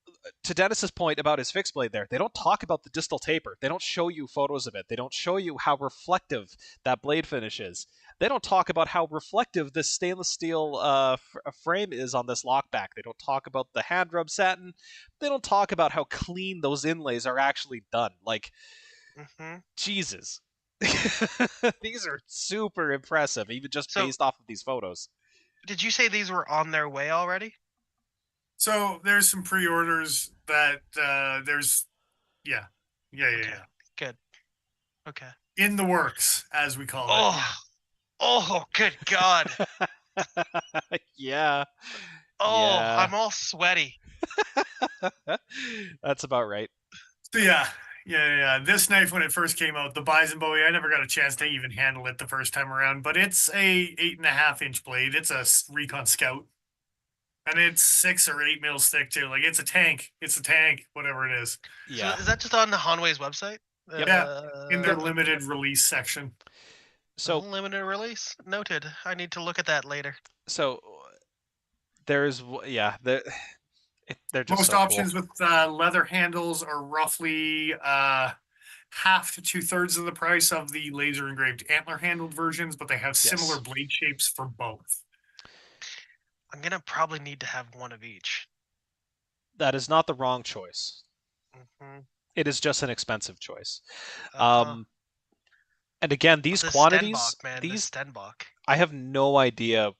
To Dennis's point about his fixed blade there, they don't talk about the distal taper. They don't show you photos of it. They don't show you how reflective that blade finish is. They don't talk about how reflective this stainless steel frame is on this lockback. They don't talk about the hand rub satin. They don't talk about how clean those inlays are actually done. Like, Mhm. Jesus. These are super impressive, even just So based off of these photos. did you say these were on their way already? So there's some pre-orders that there's yeah. Okay. Good. Okay. In the works, as we call it. Oh. Oh, good God. Yeah. Oh, Yeah. I'm all sweaty. That's about right. So yeah. This knife, when it first came out, the Bison Bowie, I never got a chance to even handle it the first time around, but it's a 8.5-inch blade. It's a Recon Scout, and it's 6 or 8 mil thick too. Like it's a tank. It's a tank, whatever it is. Yeah. So is that just on the Hanway's website? Yep. Yeah, in their Yep. limited release section. So limited release. Noted. I need to look at that later. so there's yeah, they're just Most so cool. options with leather handles are roughly half to 2/3 of the price of the laser engraved antler handled versions, but they have similar Yes. blade shapes for both. I'm gonna probably need to have one of each. That is not the wrong choice. Mm-hmm. It is just an expensive choice. Uh-huh. And again, these The quantities, Stenbach, man. The these Stenbach. I have no idea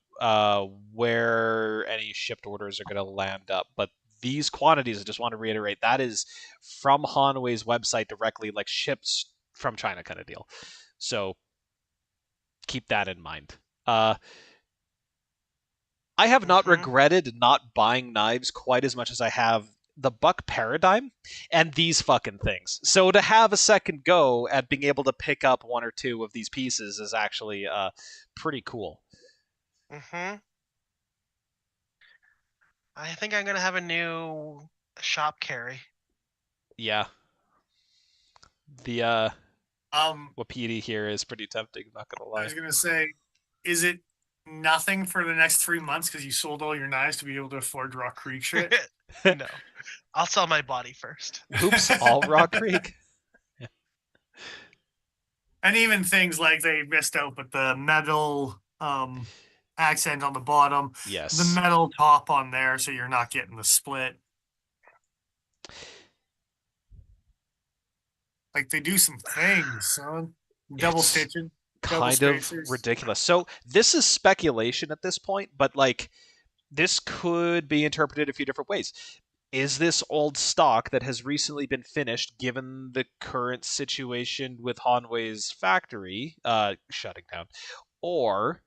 where any shipped orders are going to land up, but these quantities, I just want to reiterate, that is from Hanway's website directly, like ships from China kind of deal. So keep that in mind. I have not regretted not buying knives quite as much as I have the Buck Paradigm and these fucking things. So to have a second go at being able to pick up one or two of these pieces is actually pretty cool. Mm-hmm. I think I'm gonna have a new shop carry. Yeah. The Wapiti here is pretty tempting, not gonna I lie. was gonna say, is it nothing for the next 3 months because you sold all your knives to be able to afford Rock Creek shit? No, I'll sell my body first. Oops, all Rock Creek. And even things like they missed out with the metal accent on the bottom, Yes. the metal top on there, so you're not getting the split. Like they do some things, son. Double It's stitching. kind of ridiculous. So this is speculation at this point, but like this could be interpreted a few different ways. Is this old stock that has recently been finished, given the current situation with Hanway's factory shutting down, or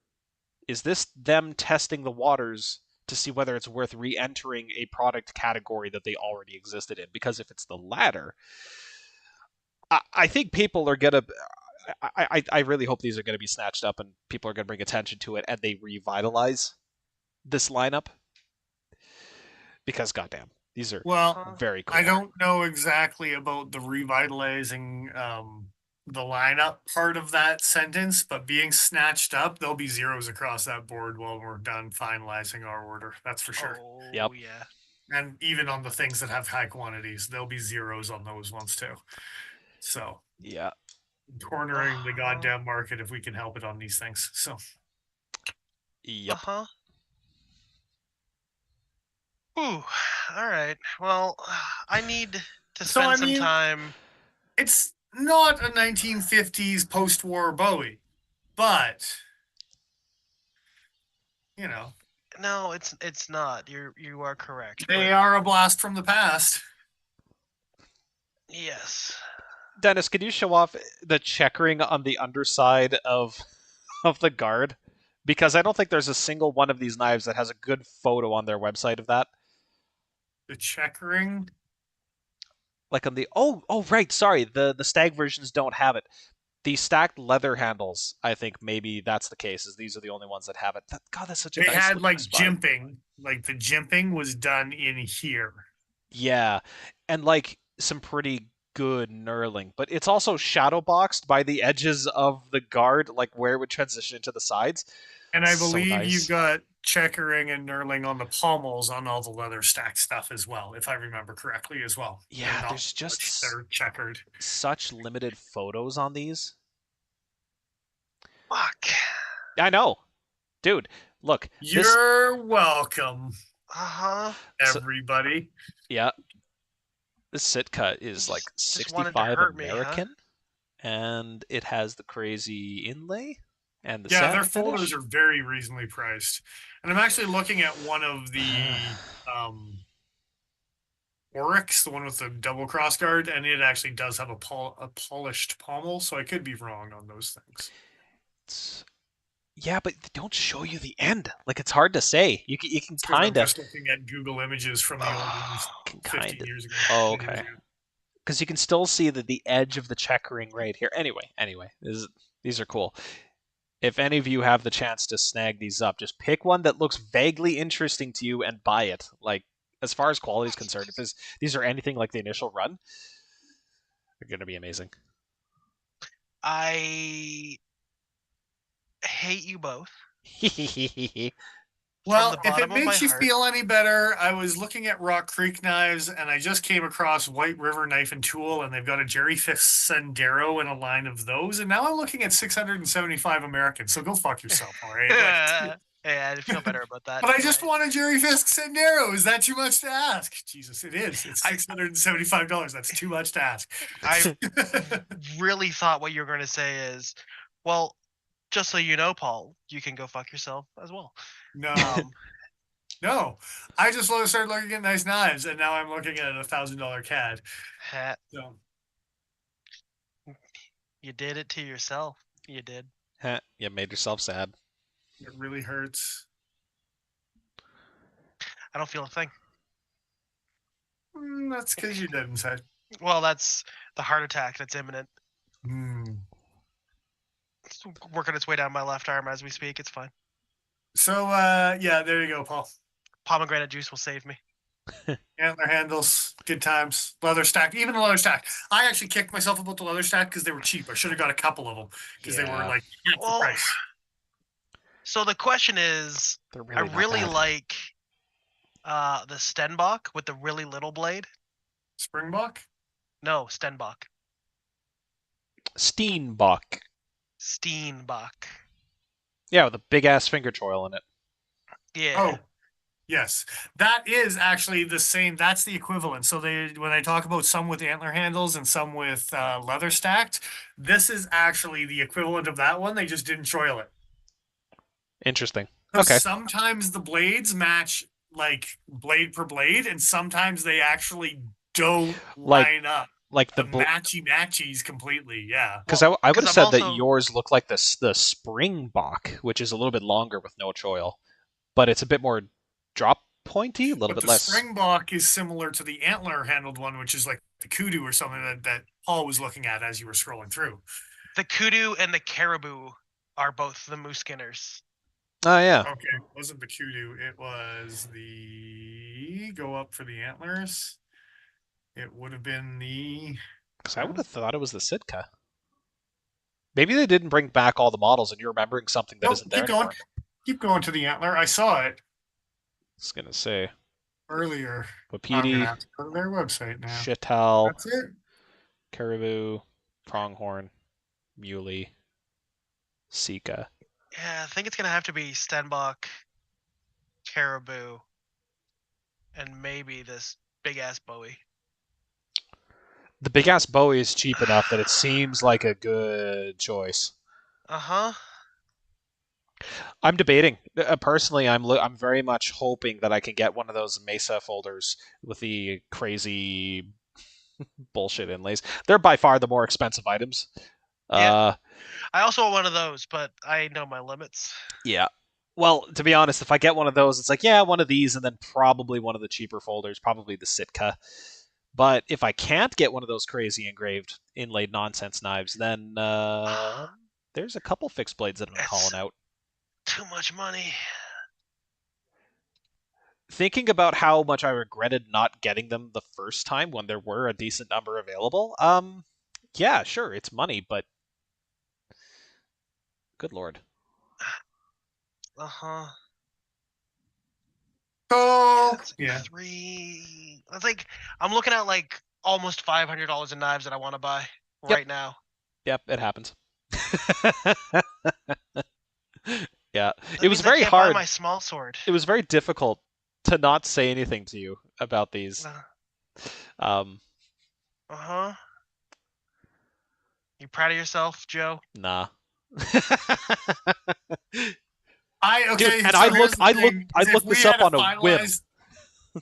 is this them testing the waters to see whether it's worth re-entering a product category that they already existed in? Because if it's the latter, I think people are gonna. I really hope these are going to be snatched up and people are going to bring attention to it and they revitalize this lineup because goddamn, these are very cool. I don't know exactly about the revitalizing the lineup part of that sentence, but being snatched up, there'll be zeros across that board while we're done finalizing our order. That's for sure. Oh, yep. Yeah. And even on the things that have high quantities, there'll be zeros on those ones too. So yeah, cornering the goddamn market if we can help it on these things. So yep. Ooh, all right. Well, I need to spend some time. It's not a 1950s post-war Bowie, but you know. No, it's not. You are correct. They are a blast from the past. Yes. Dennis, can you show off the checkering on the underside of of the guard because I don't think there's a single one of these knives that has a good photo on their website of that. The checkering. Like on the right, sorry, the stag versions don't have it. The stacked leather handles, I think maybe that's the case. Is these are the only ones that have it. God, that's such a They nice had looking like spy. jimping. Like the jimping was done in here. Yeah, and like some pretty good knurling, but it's also shadow boxed by the edges of the guard, like where it would transition into the sides. And I So believe you've nice. got checkering and knurling on the pommels on all the leather stack stuff as well, if I remember correctly as well. They're Yeah, not there's polished, just they're checkered. such limited photos on these. Fuck. I know, dude. Look, this. You're welcome, Uh-huh. So, everybody. yeah, this Sitka You is like just wanted to 65 hurt me, huh? American, and it has the crazy inlay and the Yeah, their satin folders finish. are very reasonably priced. And I'm actually looking at one of the Oryx, the one with the double cross guard, and it actually does have a polished pommel, so I could be wrong on those things. Yeah, but they don't show you the end. Like it's hard to say. You can It's because I'm kind of just looking at Google images from the old ones can 15 kind of. years ago. Oh, 10 years okay. ago. Because you can still see the edge of the checkering right here. Anyway, these are cool. If any of you have the chance to snag these up, just pick one that looks vaguely interesting to you and buy it. Like as far as quality is concerned, if these are anything like the initial run, they're gonna be amazing. I hate you both. Well, the if it bottom of my makes you heart. feel any better, I was looking at Rock Creek knives and I just came across White River Knife and Tool, and they've got a Jerry Fist Sendero in a line of those. And now I'm looking at 675 American. So go fuck yourself, all right? Like, Yeah, I feel better about that. but I You're just right. want a Jerry Fisk Sendero. Is that too much to ask? Jesus, it is. It's I- $675. That's too much to ask. I really thought what you were going to say is, well, just so you know, Paul, you can go fuck yourself as well. No, no. I just started looking at nice knives, and now I'm looking at a $1,000 CAD. Hat, So you did it to yourself. You did. You made yourself sad. it really hurts. I don't feel a thing. That's because you're dead inside. Well, that's the heart attack that's imminent. It's working its way down my left arm as we speak. It's fine. So, yeah, there you go, Paul. Pomegranate juice will save me. Antler handles, good times, leather stacked, even the leather stacked. I actually kicked myself about the leather stacked because they were cheap. I should have got a couple of them because they were Yeah. like half the price. So the question is, They're I really not really bad. like the Stenbock with the really little blade. Springbok? No, Stenbock. Steenbach. Steenbach. Yeah, with a big ass finger choil in it. Yeah. Oh, yes. That is actually the same. That's the equivalent. So when I talk about some with antler handles and some with leather stacked, this is actually the equivalent of that one. They just didn't choil it. Interesting. So Okay. sometimes the blades match like blade per blade, and sometimes they actually don't line up. Like the matchies completely, yeah. Because I would have said that also- yours look like the Springbok, which is a little bit longer with no choil, but it's a bit more drop pointy, a little But bit the less. Springbok is similar to the antler handled one, which is like the kudu or something that Paul was looking at as you were scrolling through. The kudu and the caribou are both the moose skinners. Oh yeah. Okay, it wasn't the kudu. It was the go up for the antlers. It would have been the. Because I would have thought it was the Sitka. Maybe they didn't bring back all the models, and you're remembering something that isn't there keep going. anymore. Keep going to the antler. I saw it I was gonna say earlier. I'm Wapiti, gonna have to go to their website now. Chital, That's it. Caribou, Pronghorn, Muley, Sika. Yeah, I think it's gonna have to be Stenbock, caribou, and maybe this big ass Bowie. The big ass Bowie is cheap enough that it seems like a good choice. Uh-huh. I'm debating. Personally, I'm very much hoping that I can get one of those Mesa folders with the crazy bullshit inlays. They're by far the more expensive items. Uh, I also want one of those, but I know my limits. yeah. Well, to be honest, if I get one of those, it's like, yeah, one of these, and then probably one of the cheaper folders, probably the Sitka. But if I can't get one of those crazy engraved inlaid nonsense knives, then there's a couple fixed blades that have been calling It's out. too much money. Thinking about how much I regretted not getting them the first time when there were a decent number available, yeah, sure, it's money, but good lord. Uh-huh. So It's like yeah, 3. It's like I'm looking at like almost $500 in knives that I want to buy right now. Yep, it happens. Yeah, That it was means I very can't buy hard. my small sword. It was very difficult to not say anything to you about these. Um, Uh-huh. You proud of yourself, Joe? nah. Dude, okay. and So here's the thing: I is if looked we this had up a on a whim. finalized,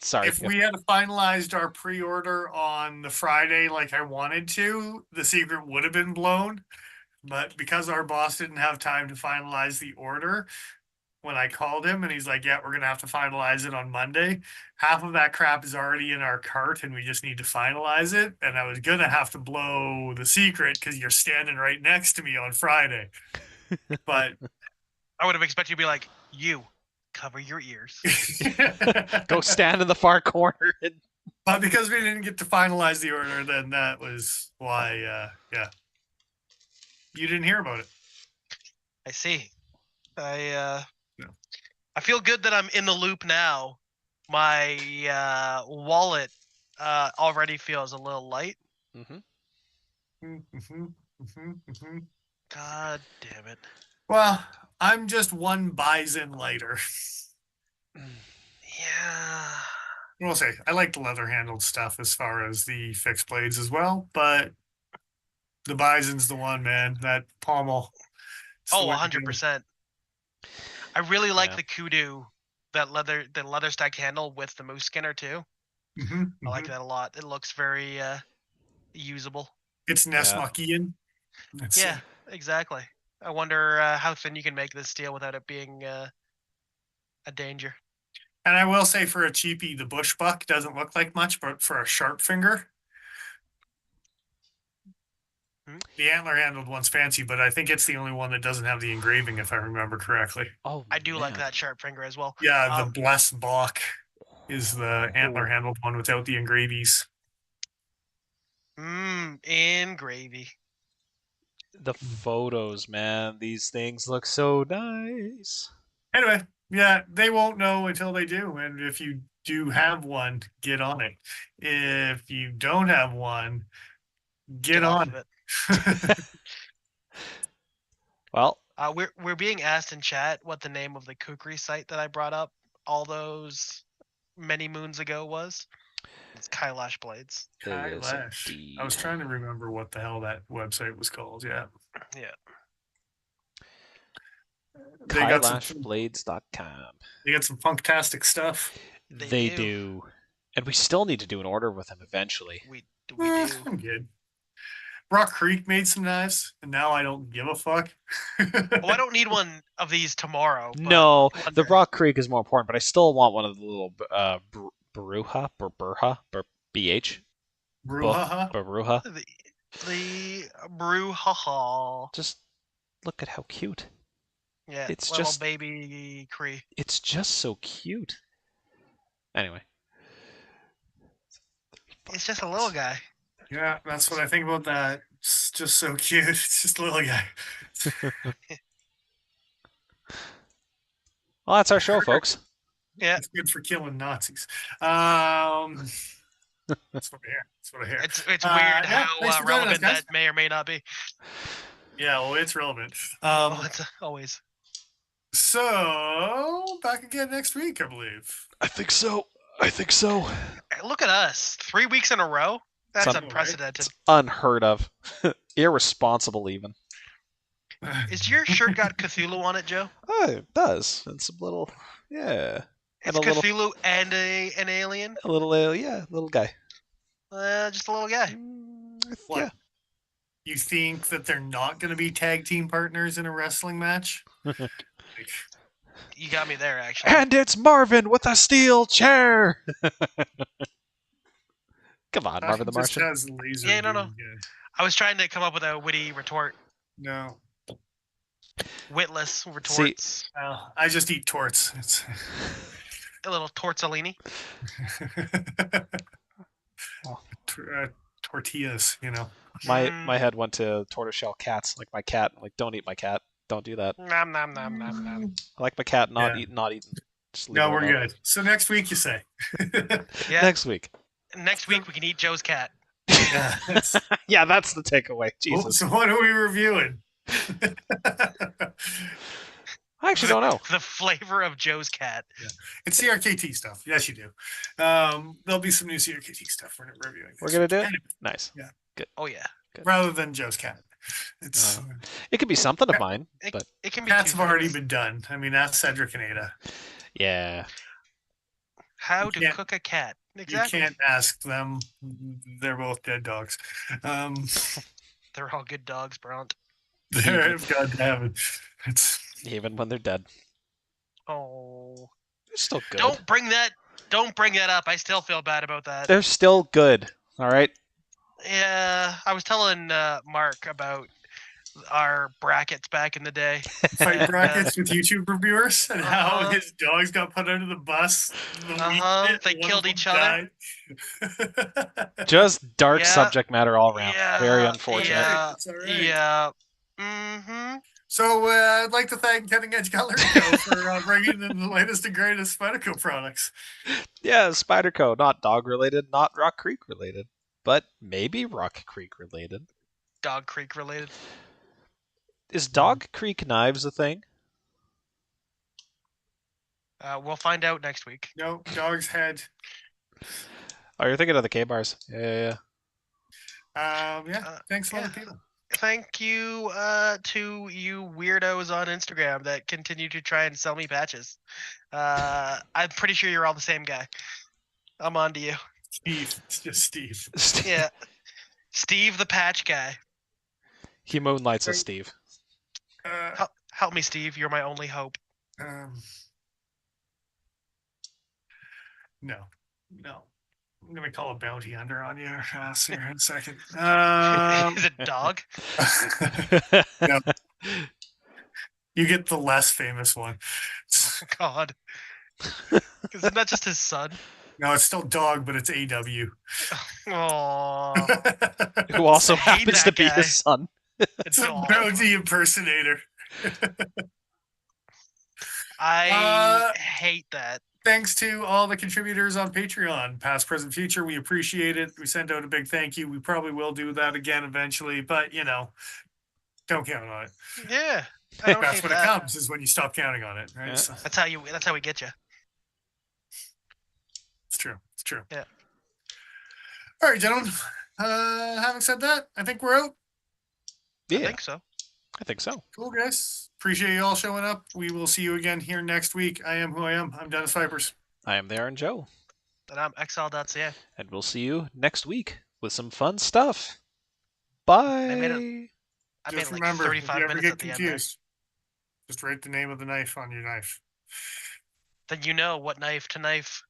Sorry. if we had finalized our pre-order on the Friday like I wanted to, the secret would have been blown. But because our boss didn't have time to finalize the order, when I called him and he's like, "Yeah, we're gonna have to finalize it on Monday," half of that crap is already in our cart and we just need to finalize it. And I was gonna have to blow the secret because you're standing right next to me on Friday. But I would have expected you to be like, you cover your ears. Go stand in the far corner. but because we didn't get to finalize the order, then that was why yeah. You didn't hear about it. I see. I No. I feel good that I'm in the loop now. My wallet already feels a little light. God damn it. Well, I'm just one bison lighter. Yeah. We'll say I like the leather handled stuff as far as the fixed blades as well, but the bison's the one, man. That pommel. It's the Oh, way to go. 100%. I really like Yeah. the kudu, the leather stacked handle with the moose skinner too. I like that a lot. It looks very usable. It's Yeah. Nesmakian. Yeah, exactly. I wonder how thin you can make this steel without it being a danger. And I will say for a cheapie, the bush buck doesn't look like much, but for a sharp finger, the antler handled one's fancy, but I think it's the only one that doesn't have the engraving, if I remember correctly. Oh, I do like man. that sharp finger as well. Yeah, the Bless Bach is the antler handled one without the engravies. In gravy. The photos, man. These things look so nice. Anyway, yeah, they won't know until they do. And if you do have one, get on it. If you don't have one, get off on of it. Well, we're being asked in chat what the name of the kukri site that I brought up all those many moons ago was. It's Kailash Blades. Kailash. I was trying to remember what the hell that website was called. Yeah. Yeah. They got some, KailashBlades.com. they got some funktastic stuff. They do. And we still need to do an order with them eventually. We do. I'm good. Rock Creek made some knives, and now I don't give a fuck. I don't need one of these tomorrow. No, the Rock Creek is more important, but I still want one of the little Baruha or Burha, BH. Brouhaha. Baruha. The Brouhaha. Just look at how cute. Yeah, it's little just baby Cree. It's just so cute. Anyway, it's just a little guy. Yeah, that's what I think about that. It's just so cute. It's just a little guy. Well, that's our show, folks. Yeah, it's good for killing Nazis. That's what I hear. That's what I hear. It's weird how relevant that may or may not be. Yeah, well, it's relevant. It's always. So back again next week, I believe. I think so. Look at us, 3 weeks in a row. That's unprecedented. It's unheard of. Irresponsible, even. Is your shirt got Cthulhu on it, Joe? Oh, it does. And some little, yeah. It's Cthulhu and an alien. A little, little guy. Just a little guy. What? you think that they're not going to be tag team partners in a wrestling match. You got me there, actually. And it's Marvin with a steel chair. Come on, Marvin the just Martian. has laser. Yeah, no. beam, yeah. I was trying to come up with a witty retort. No. Witless retorts. Well, I just eat torts. It's A little tortellini. tortillas, you know. My head went to tortoiseshell cats, like my cat. Like, don't eat my cat. Don't do that. Nom nom nom nom nom. I like my cat, not Yeah. eaten, not eaten. Just leave No, it we're alone. good. So next week, you say. Yeah. Next week. Next week we can eat Joe's cat. Yeah. Yeah, that's the takeaway. Jesus. So what are we reviewing? I actually don't know. The flavor of Joe's cat. It's CRKT stuff. Yes, you do. There'll be some new CRKT stuff we're reviewing. We're gonna do it? Anyway, Nice. Oh yeah. rather than Joe's cat. It's It could be something of mine, but It can be cats two have already things. been done. I mean, that's Cedric and Ada. yeah. How You to can't- cook a cat. Exactly. You can't ask them. They're both dead dogs. They're all good dogs, Bront. They're God damn it. It's Even when they're dead. Oh. They're still good. Don't bring that up. I still feel bad about that. They're still good. All right. Yeah, I was telling Mark about our brackets back in the day. fight brackets with YouTube reviewers and how Uh-huh. his dogs got put under the bus. They killed each other. Just dark Yeah. subject matter all around. Yeah, Very unfortunate. Yeah, It's all right. yeah. Mm-hmm. So I'd like to thank Cutting Edge Colorico for bringing in the latest and greatest Spyderco products. Yeah, Spyderco, not dog related, not Rock Creek related, but maybe Rock Creek related. Dog Creek related. Is Dog Creek Knives a thing? We'll find out next week. No, dog's head. Oh, you're thinking of the K-bars. Yeah. Thanks a lot, yeah. people. Thank you to you weirdos on Instagram that continue to try and sell me patches. I'm pretty sure you're all the same guy. I'm on to you. Steve. It's just Steve. Yeah. Steve the patch guy. He moonlights as Steve. Help me, Steve. You're my only hope. No. I'm gonna call a bounty hunter on your ass here in a second. Is it dog? No. You get the less famous one. Oh, God. Isn't that just his son? No, it's still dog, but it's AW. Oh. Who also I hate happens to that be guy. his son. It's a bounty impersonator. I hate that. Thanks to all the contributors on Patreon, past, present, future. We appreciate it. We send out a big thank you. We probably will do that again eventually, but don't count on it. Yeah. I don't That's hate when that. it comes, is when you stop counting on it. Right? Yeah. So, That's how we get you. it's true. Yeah. All right, gentlemen. Having said that, I think we're out. I Yeah, think so. I think so. Cool, guys. Appreciate you all showing up. We will see you again here next week. I am who I am. I'm Dennis Vipers. I am there and Joe. And I'm XL.ca. And we'll see you next week with some fun stuff. Bye. I made Just like remember, if you 35 ever minutes get at the end there. confused, just write the name of the knife on your knife. Then you know what knife to knife.